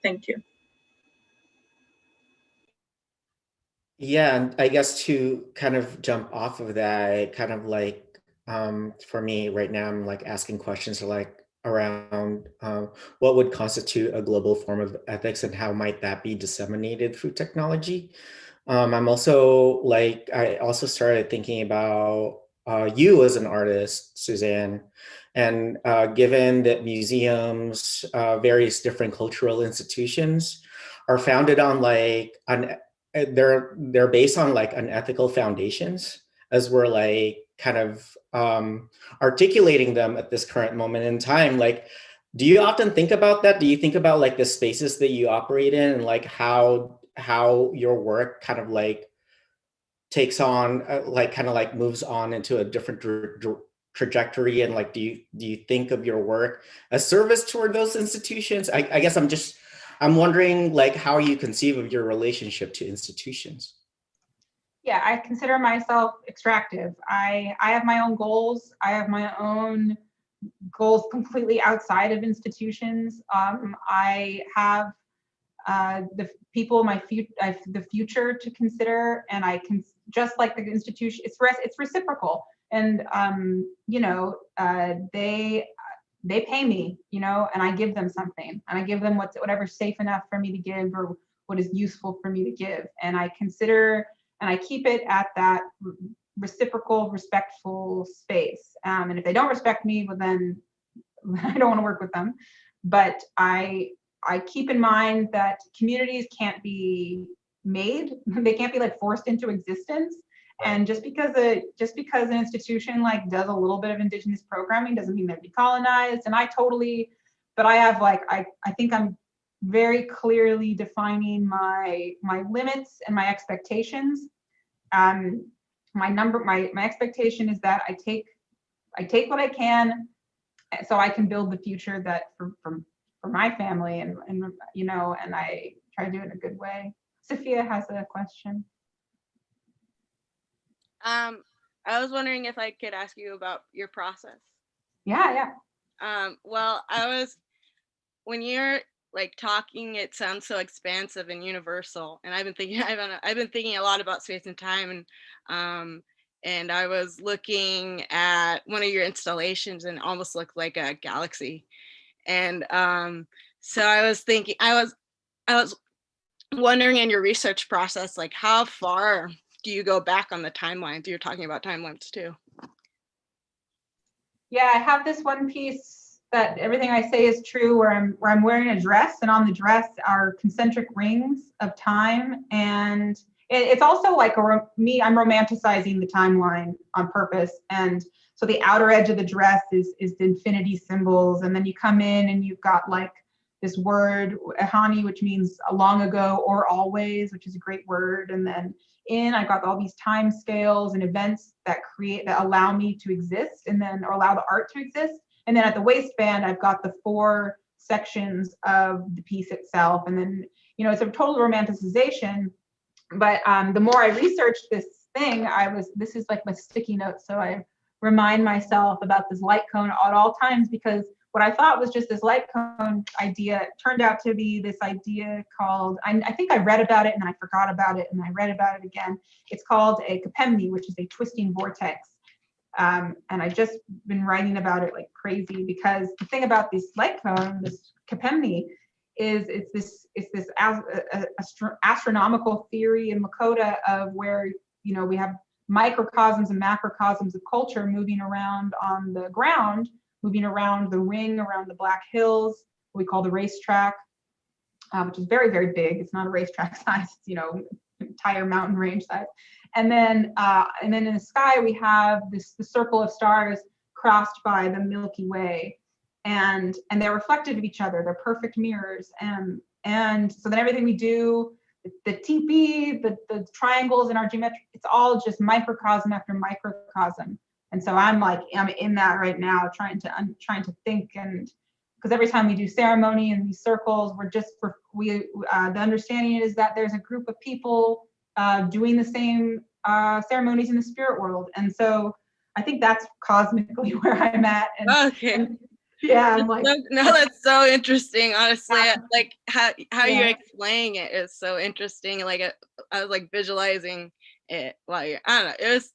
Speaker 5: thank you.
Speaker 3: Yeah, and I guess to kind of jump off of that, kind of like for me right now, I'm like asking questions like around what would constitute a global form of ethics and how might that be disseminated through technology. I'm also like, I also started thinking about you as an artist, Suzanne, and given that museums, various different cultural institutions are founded on like, they're based on like unethical foundations, as we're like kind of articulating them at this current moment in time. Like, do you often think about that? Do you think about like the spaces that you operate in and like how your work kind of like takes on like kind of like moves on into a different trajectory, and like do you think of your work as service toward those institutions? I guess I'm wondering like how you conceive of your relationship to institutions.
Speaker 2: Yeah, I consider myself extractive. I have my own goals. I have my own goals completely outside of institutions. I have the people, the future to consider, and I can, just like the institution, it's reciprocal. And you know, they pay me, you know, and I give them something, and I give them whatever's safe enough for me to give, or what is useful for me to give. And I consider, and I keep it at that reciprocal, respectful space. And if they don't respect me, well, then I don't want to work with them. But I keep in mind that communities can't be made, they can't be like forced into existence. And just because an institution like does a little bit of Indigenous programming doesn't mean they're decolonized. And but I have like, I think I'm very clearly defining my limits and my expectations. My expectation is that I take what I can, so I can build the future that for my family, and you know, and I try to do it in a good way. Sophia has a question.
Speaker 6: I was wondering if I could ask you about your process.
Speaker 2: Yeah.
Speaker 6: Well, when you're like talking, it sounds so expansive and universal, and I've been thinking a lot about space and time, and I was looking at one of your installations and it almost looked like a galaxy, and so I was wondering in your research process, like how far do you go back on the timelines? You're talking about timelines too.
Speaker 2: Yeah, I have this one piece that everything I say is true, where I'm wearing a dress, and on the dress are concentric rings of time, and it's also like I'm romanticizing the timeline on purpose. And so the outer edge of the dress is the infinity symbols, and then you come in and you've got like this word ehani, which means a long ago or always, which is a great word, and then in, I've got all these time scales and events that allow me to exist, and then, or allow the art to exist. And then at the waistband, I've got the 4 sections of the piece itself. And then, you know, it's a total romanticization. But the more I researched this thing, this is like my sticky note. So I remind myself about this light cone at all times, because what I thought was just this light cone idea turned out to be this idea called, I think I read about it and then I forgot about it and I read about it again. It's called a kapemni, which is a twisting vortex. And I just been writing about it like crazy, because the thing about this light cone, this kapemni, is it's this astronomical theory in Lakota of where, you know, we have microcosms and macrocosms of culture moving around on the ground, moving around the ring, around the Black Hills, what we call the racetrack, which is very, very big. It's not a racetrack size, it's, you know, entire mountain range size. And then in the sky, we have the circle of stars crossed by the Milky Way. And they're reflective of each other. They're perfect mirrors. And so then everything we do, the teepee, the triangles in our geometry, it's all just microcosm after microcosm. And so I'm in that right now, trying to think, and because every time we do ceremony in these circles, the understanding is that there's a group of people doing the same ceremonies in the spirit world. And so I think that's cosmically where I'm at.
Speaker 6: Okay.
Speaker 2: Yeah, I'm like,
Speaker 6: no, that's so interesting. Honestly, like how you explain it is so interesting. Like I was like visualizing it. Like I don't know. It was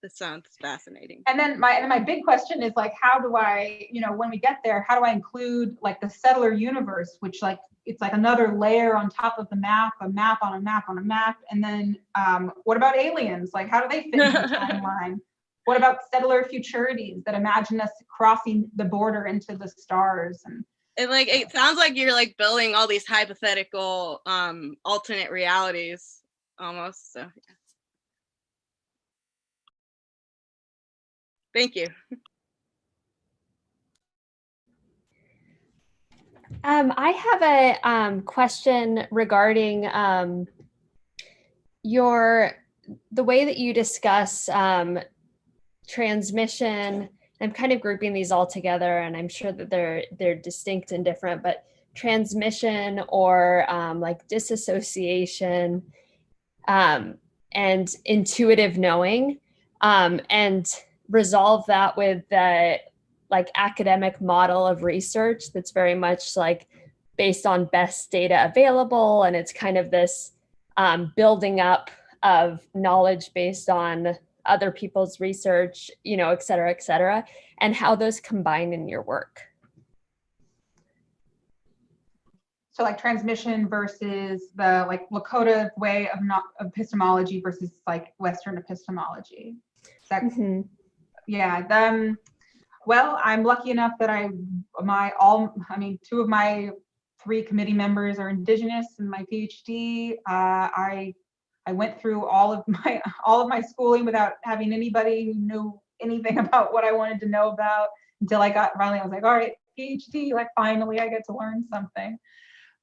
Speaker 6: This sounds fascinating.
Speaker 2: And then my big question is like, how do I, you know, when we get there, how do I include like the settler universe, which like it's like another layer on top of the map, a map on a map on a map, and then what about aliens? Like, how do they fit in the timeline? What about settler futurities that imagine us crossing the border into the stars? And
Speaker 6: it sounds like you're like building all these hypothetical alternate realities almost. So yeah. Thank you.
Speaker 7: I have a question regarding the way that you discuss transmission. I'm kind of grouping these all together, and I'm sure that they're distinct and different, but transmission or like disassociation and intuitive knowing, and resolve that with the like academic model of research that's very much like based on best data available, and it's kind of this building up of knowledge based on other people's research, you know, et cetera, and how those combine in your work.
Speaker 2: So like transmission versus the like Lakota way of epistemology versus like Western epistemology. That, yeah. Well, I'm lucky enough that two of my 3 committee members are Indigenous in my PhD. I went through all of my schooling without having anybody who knew anything about what I wanted to know about until I was like, all right, PhD, like finally I get to learn something.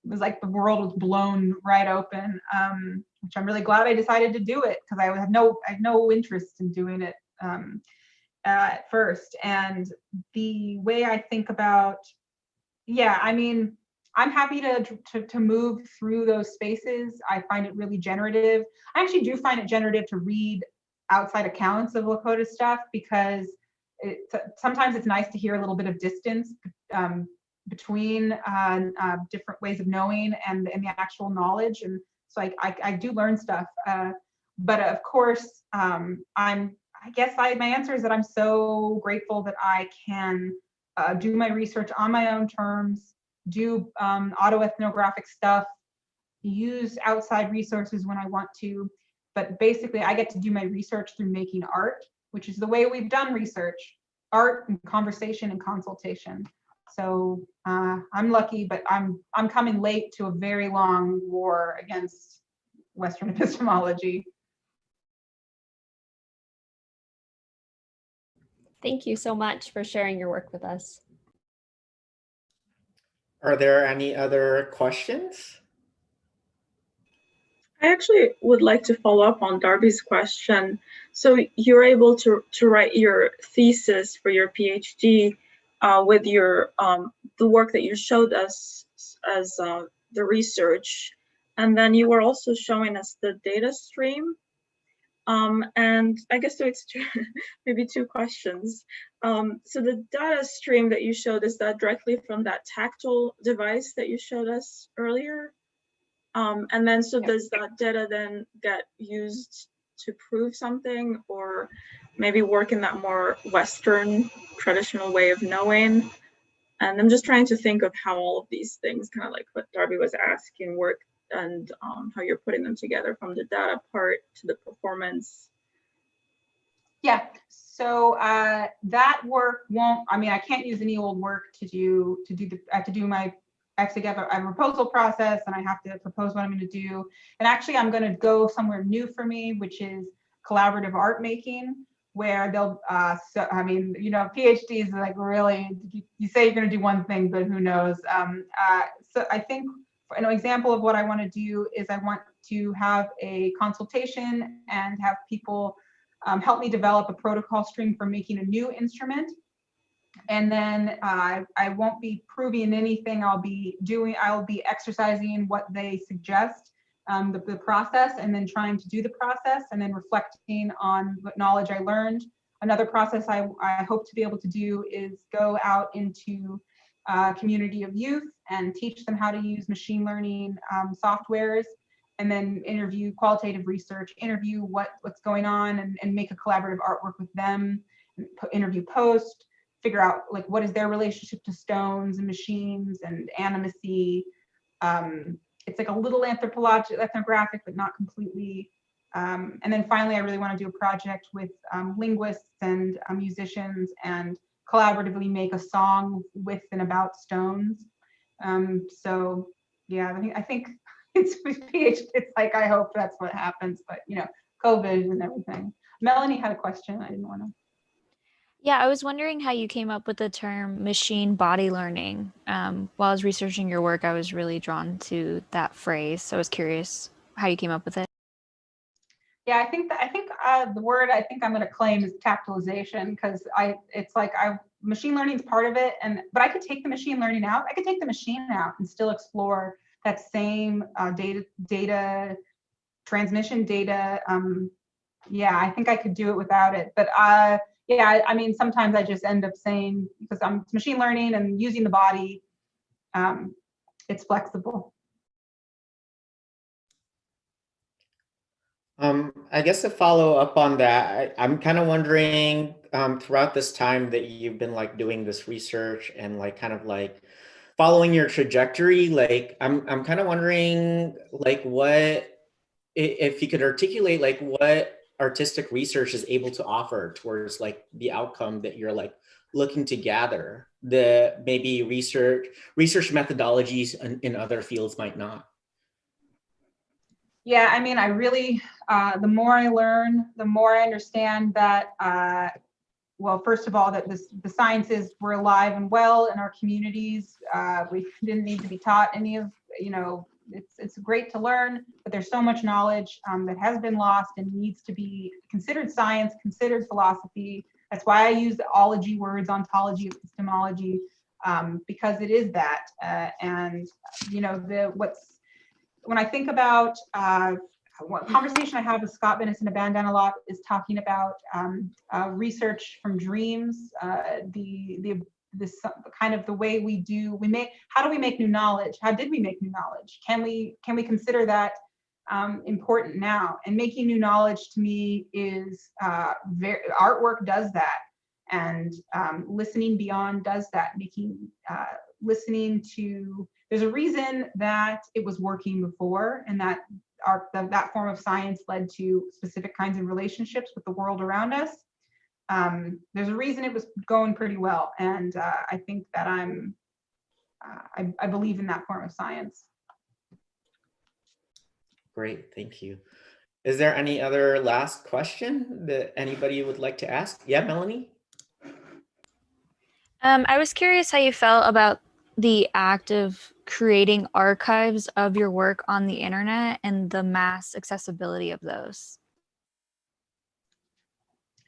Speaker 2: It was like the world was blown right open, which I'm really glad I decided to do it, because I had no interest in doing it at first. And the way I think about, I'm happy to move through those spaces. I find it really generative. I actually do find it generative to read outside accounts of Lakota stuff, because sometimes it's nice to hear a little bit of distance between different ways of knowing and the actual knowledge. And so I do learn stuff. But of course, my answer is that I'm so grateful that I can do my research on my own terms, do autoethnographic stuff, use outside resources when I want to. But basically, I get to do my research through making art, which is the way we've done research, art and conversation and consultation. So I'm lucky, but I'm coming late to a very long war against Western epistemology.
Speaker 7: Thank you so much for sharing your work with us.
Speaker 3: Are there any other questions?
Speaker 5: I actually would like to follow up on Darby's question. So you're able to write your thesis for your PhD with your the work that you showed us as the research, and then you were also showing us the data stream. And I guess so it's maybe two questions. So the data stream that you showed, is that directly from that tactile device that you showed us earlier? And then, so does that data then get used to prove something, or maybe work in that more Western traditional way of knowing? And I'm just trying to think of how all of these things, kind of like what Darby was asking, work, and how you're putting them together from the data part to the performance.
Speaker 2: Yeah, so that work won't, I mean, I can't use any old work I have to do my, I have to get a proposal process, and I have to propose what I'm going to do. And actually, I'm going to go somewhere new for me, which is collaborative art making, where they'll, so, I mean, you know, PhDs are like, really, you say you're going to do one thing, but who knows? So I think an example of what I want to do is I want to have a consultation and have people help me develop a protocol string for making a new instrument. And then I won't be proving anything. I'll be exercising what they suggest, the process, and then trying to do the process, and then reflecting on what knowledge I learned. Another process I hope to be able to do is go out into a community of youth and teach them how to use machine learning softwares, and then interview qualitative research, interview what's going on, and make a collaborative artwork with them, interview post, figure out like what is their relationship to stones and machines and animacy. It's like a little ethnographic, but not completely. And then finally, I really want to do a project with linguists and musicians, and collaboratively make a song with and about stones. So yeah, I think it's like, I hope that's what happens, but you know, COVID and everything. Melanie had a question. I didn't want to.
Speaker 8: Yeah, I was wondering how you came up with the term machine body learning. While I was researching your work, I was really drawn to that phrase. So I was curious how you came up with it.
Speaker 2: Yeah, I think the word I think I'm going to claim is tactilization, because machine learning is part of it, but I could take the machine learning out. I could take the machine out and still explore that same data transmission data. Yeah, I think I could do it without it, but yeah, I mean, sometimes I just end up saying, because it's machine learning and using the body, it's flexible.
Speaker 3: I guess to follow up on that, I'm kind of wondering, throughout this time that you've been like doing this research and like kind of like following your trajectory, like I'm kind of wondering like what, if you could articulate like what artistic research is able to offer towards like the outcome that you're like looking to gather, the maybe research methodologies in other fields might not.
Speaker 2: Yeah, I mean, I really, the more I learn, the more I understand that, well, first of all, that the sciences were alive and well in our communities. We didn't need to be taught any of, you know, it's great to learn, but there's so much knowledge that has been lost and needs to be considered science, considered philosophy. That's why I use the ology words, ontology, epistemology, because it is that. And, you know, when I think about what conversation I have with Scott Bennis in a bandana lot is talking about research from dreams, this kind of the way how do we make new knowledge? How did we make new knowledge? Can we consider that important now? And making new knowledge to me is artwork does that, and listening beyond does that. Listening to, there's a reason that it was working before, and that that form of science led to specific kinds of relationships with the world around us. There's a reason it was going pretty well, and I think that I believe in that form of science.
Speaker 3: Great, thank you. Is there any other last question that anybody would like to ask? Yeah, Melanie?
Speaker 8: I was curious how you felt about the act of creating archives of your work on the internet and the mass accessibility of those?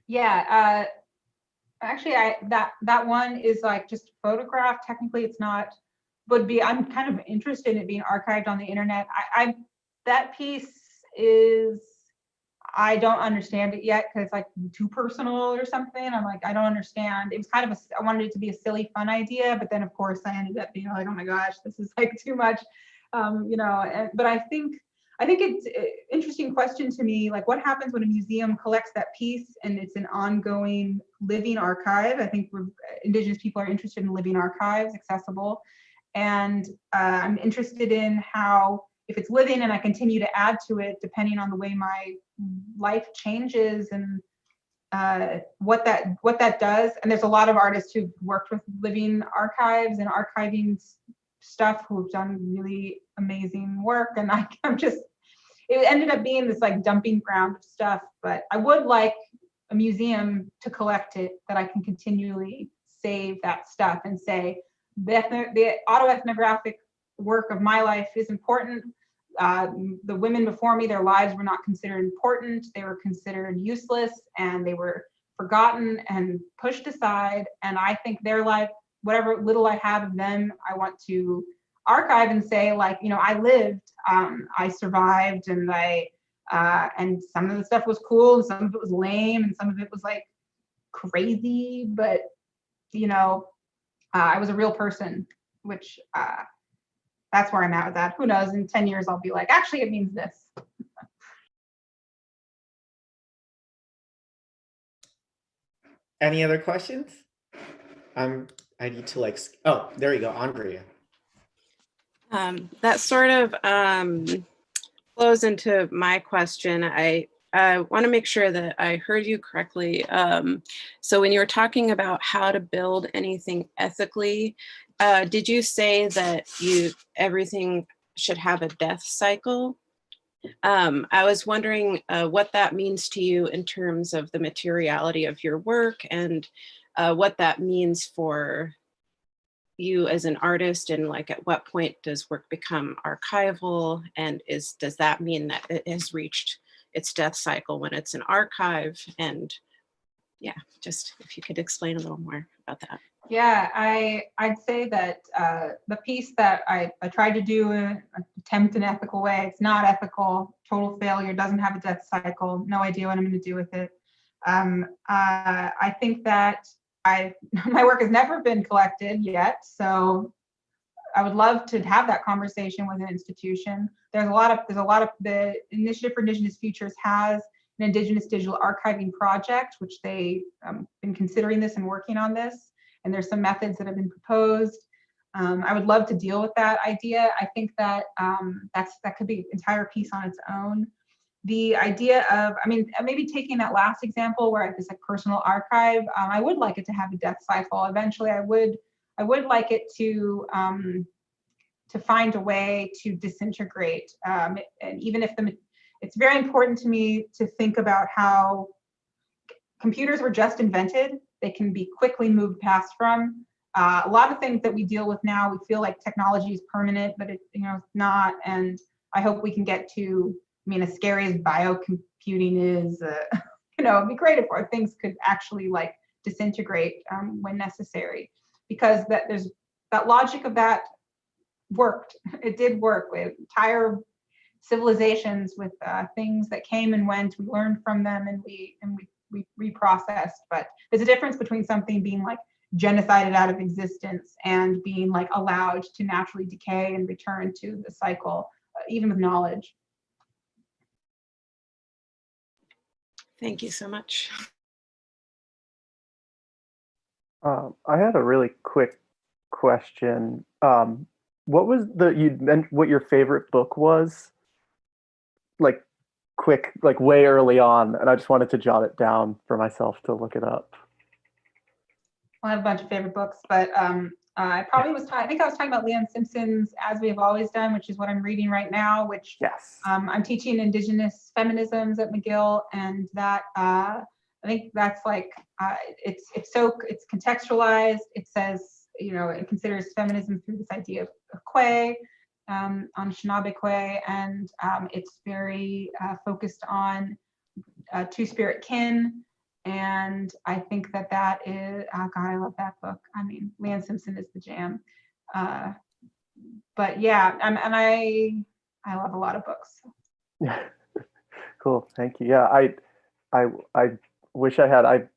Speaker 2: Yeah, actually, that one is like just photograph. Technically, it's not. Would be. I'm kind of interested in it being archived on the internet. That piece is. I don't understand it yet because it's like too personal or something. I'm like, I don't understand. It was kind of I wanted it to be a silly, fun idea, but then of course I ended up being like, oh my gosh, this is like too much, but I think it's an interesting question to me, like what happens when a museum collects that piece and it's an ongoing living archive. I think Indigenous people are interested in living archives, accessible. And I'm interested in how, if it's living and I continue to add to it, depending on the way my life changes and what that does. And there's a lot of artists who've worked with living archives and archiving stuff who've done really amazing work. And it ended up being this like dumping ground of stuff, but I would like a museum to collect it, that I can continually save that stuff and say, the autoethnographic work of my life is important. The women before me, their lives were not considered important. They were considered useless and they were forgotten and pushed aside. And I think their life, whatever little I have of them, I want to archive and say, like, I lived, I survived, and and some of the stuff was cool, and some of it was lame, and some of it was like crazy, but I was a real person, which that's where I'm at with that. Who knows? In 10 years, I'll be like, actually, it means this.
Speaker 3: Any other questions? I need to oh, there you go, Andrea.
Speaker 1: That sort of flows into my question. I want to make sure that I heard you correctly. So when you were talking about how to build anything ethically, did you say that everything should have a death cycle? I was wondering what that means to you in terms of the materiality of your work, and what that means for you as an artist, and like at what point does work become archival, and does that mean that it has reached its death cycle when it's an archive? And yeah, just if you could explain a little more about that.
Speaker 2: Yeah, I'd say that the piece that I tried to do, attempt an ethical way, it's not ethical, total failure, doesn't have a death cycle, no idea what I'm going to do with it. I think that my work has never been collected yet, so I would love to have that conversation with an institution. There's a lot of the Initiative for Indigenous Futures has an Indigenous digital archiving project, which they've been considering this and working on this. And there's some methods that have been proposed. I would love to deal with that idea. I think that that could be an entire piece on its own. The idea of, maybe taking that last example where it's like personal archive, I would like it to have a death cycle. Eventually, I would like it to find a way to disintegrate. And even if it's very important to me to think about how computers were just invented. They can be quickly moved past from. A lot of things that we deal with now, we feel like technology is permanent, but it's not. And I hope we can get to, as scary as biocomputing is, it'd be great if our things could actually like disintegrate when necessary, because there's that logic of that worked. It did work with entire civilizations, with things that came and went. We learned from them and we reprocessed. But there's a difference between something being like genocided out of existence and being like allowed to naturally decay and return to the cycle, even with knowledge.
Speaker 1: Thank you so much.
Speaker 4: I had a really quick question. What was you meant what your favorite book was? Like quick, like way early on, and I just wanted to jot it down for myself to look it up.
Speaker 2: I have a bunch of favorite books, but I think I was talking about Leon Simpson's As We Have Always Done, which is what I'm reading right now, which
Speaker 4: yes.
Speaker 2: I'm teaching Indigenous feminisms at McGill, and that I think that's like it's contextualized. It says it considers feminism through this idea of kwe, Anishinaabe kwe, and it's very focused on two-spirit kin. And I think that is, oh God, I love that book. I mean, Leanne Simpson is the jam. But yeah, and I love a lot of books.
Speaker 4: Yeah, cool. Thank you. Yeah, I wish I had.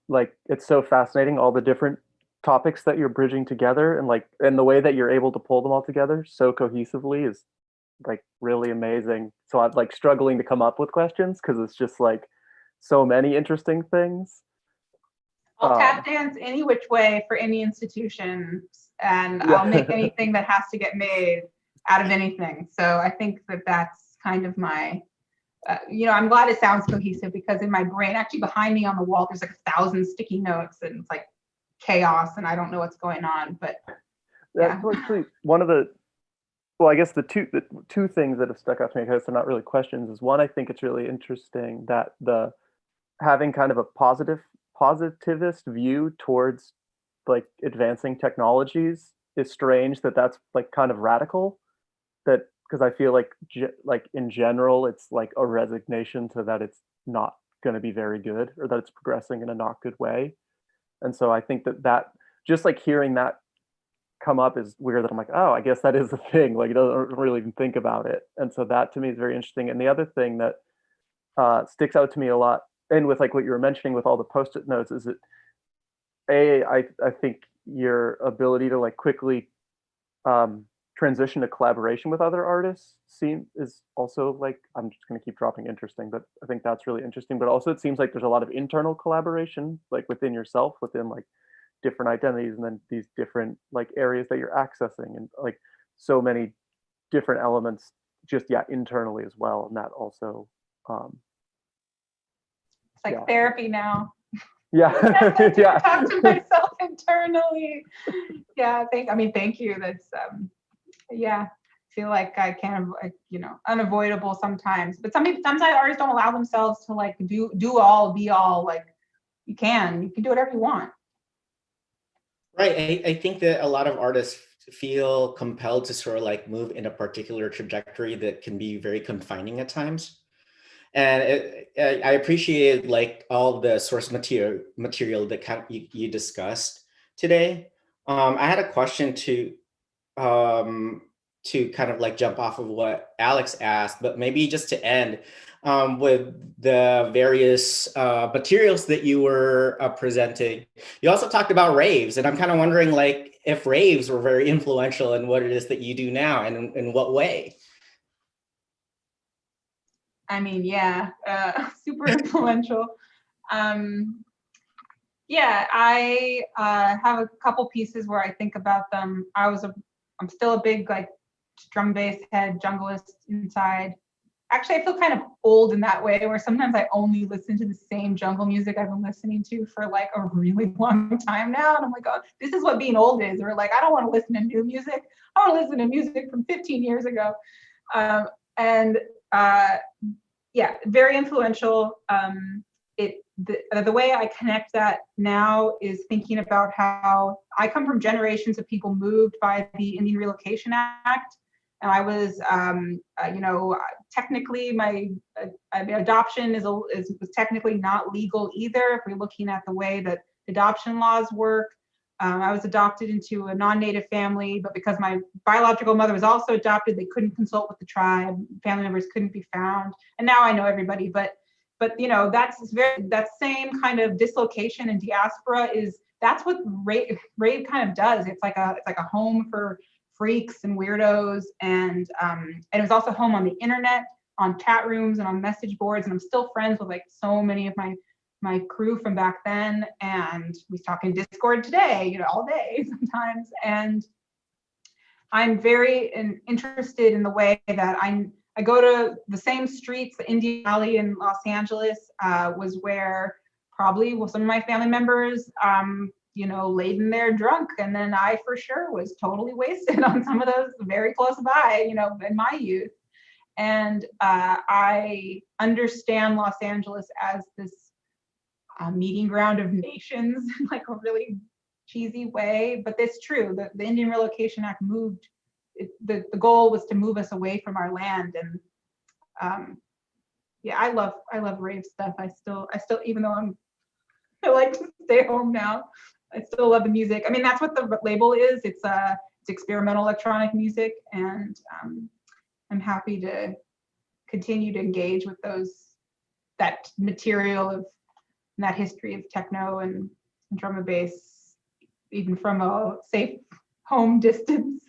Speaker 4: It's so fascinating, all the different topics that you're bridging together, and the way that you're able to pull them all together so cohesively is like really amazing. So I'm like struggling to come up with questions because it's just like so many interesting things.
Speaker 2: I'll tap dance any which way for any institution, and
Speaker 4: Yeah.
Speaker 2: I'll make anything that has to get made out of anything. So I think that's kind of my, I'm glad it sounds cohesive, because in my brain, actually behind me on the wall, there's like 1,000 sticky notes, and it's like chaos, and I don't know what's going on. But
Speaker 4: that's actually one of the, well, I guess the two things that have stuck out to me, because they're not really questions, is one, I think it's really interesting that having kind of a positivist view towards like advancing technologies is strange. That's like kind of radical, that because I feel like in general it's like a resignation to that it's not going to be very good, or that it's progressing in a not good way. And so I think that just like hearing that come up is weird, that I'm like, oh, I guess that is the thing. Like, it doesn't really even think about it. And so that to me is very interesting. And the other thing that sticks out to me a lot, and with like what you were mentioning with all the post-it notes, is that I think your ability to like quickly transition to collaboration with other artists is also like, I'm just going to keep dropping interesting, but I think that's really interesting. But also it seems like there's a lot of internal collaboration, like within yourself, within like different identities, and then these different like areas that you're accessing, and like so many different elements just internally as well. And that also
Speaker 2: it's like therapy now.
Speaker 4: Yeah.
Speaker 2: Yeah. Talk to myself internally. Yeah, thank you. That's I feel like I can, unavoidable sometimes. But sometimes artists don't allow themselves to like do all, be all. Like you can do whatever you want.
Speaker 3: Right. I think that a lot of artists feel compelled to sort of like move in a particular trajectory that can be very confining at times. And I appreciate like all the source material that you discussed today. I had a question to kind of like jump off of what Alex asked, but maybe just to end with the various materials that you were presenting. You also talked about raves, and I'm kind of wondering like if raves were very influential in what it is that you do now, and in what way.
Speaker 2: I mean, super influential. I have a couple pieces where I think about them. I'm still a big like drum bass head junglist inside. Actually, I feel kind of old in that way, where sometimes I only listen to the same jungle music I've been listening to for like a really long time now. And I'm like, oh, this is what being old is. Or like, I don't want to listen to new music. I want to listen to music from 15 years ago. Very influential. The way I connect that now is thinking about how I come from generations of people moved by the Indian Relocation Act. And I was, technically my adoption was technically not legal either. If we're looking at the way that adoption laws work, I was adopted into a non-native family, but because my biological mother was also adopted, they couldn't consult with the tribe. Family members couldn't be found. And now I know everybody, but that same kind of dislocation and diaspora that's what rave kind of does. It's like a home for freaks and weirdos, and it was also home on the internet, on chat rooms and on message boards, and I'm still friends with like so many of my crew from back then, and we talk in Discord today, all day sometimes. And I'm very interested in the way that I go to the same streets. The Indian Alley in Los Angeles was where probably some of my family members laid in there drunk, and then I for sure was totally wasted on some of those very close by, in my youth. And I understand Los Angeles as this meeting ground of nations, like a really cheesy way, but it's true. The Indian Relocation Act moved, the goal was to move us away from our land. And yeah, I love rave stuff. I still, even though I like to stay home now, I still love the music. I mean, that's what the label is. It's experimental electronic music, and I'm happy to continue to engage with that material of that history of techno and drum and bass, even from a safe home distance.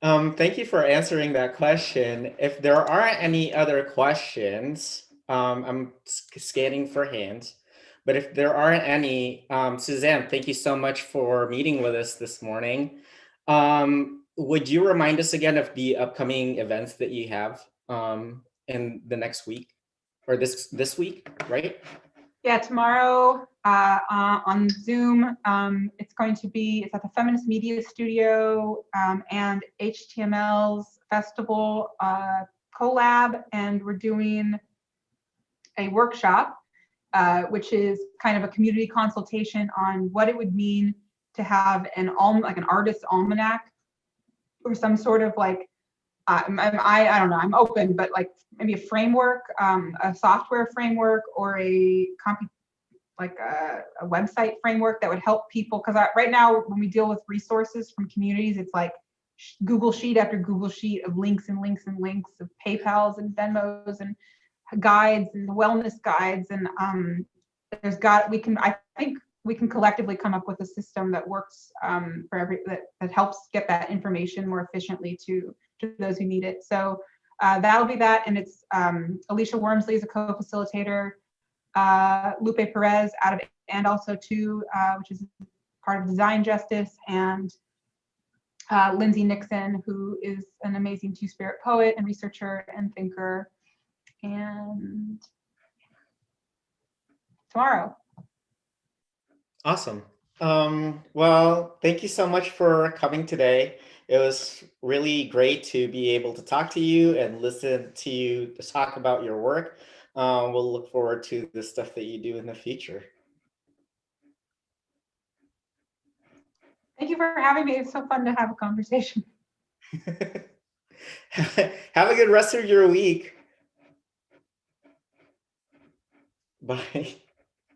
Speaker 3: Thank you for answering that question. If there aren't any other questions, I'm scanning for hands. But if there aren't any, Suzanne, thank you so much for meeting with us this morning. Would you remind us again of the upcoming events that you have in the next week, or this week, right?
Speaker 2: Yeah, tomorrow on Zoom, it's at the Feminist Media Studio and HTML's festival collab, and we're doing a workshop, which is kind of a community consultation on what it would mean to have an artist almanac, or some sort of like, I don't know, I'm open, but like maybe a framework, a software framework, or a website framework that would help people. Because right now, when we deal with resources from communities, it's like Google Sheet after Google Sheet of links and links and links of PayPals and Venmos and guides and wellness guides. And I think we can collectively come up with a system that works that helps get that information more efficiently to those who need it. So that'll be that, and it's Alicia Wormsley is a co-facilitator, Lupe Perez and also too, which is part of Design Justice, and Lindsay Nixon, who is an amazing two-spirit poet and researcher and thinker. And tomorrow.
Speaker 3: Awesome. Well, thank you so much for coming today. It was really great to be able to talk to you and listen to you talk about your work. We'll look forward to the stuff that you do in the future.
Speaker 2: Thank you for having me. It's so fun to have a conversation.
Speaker 3: Have a good rest of your week. Bye.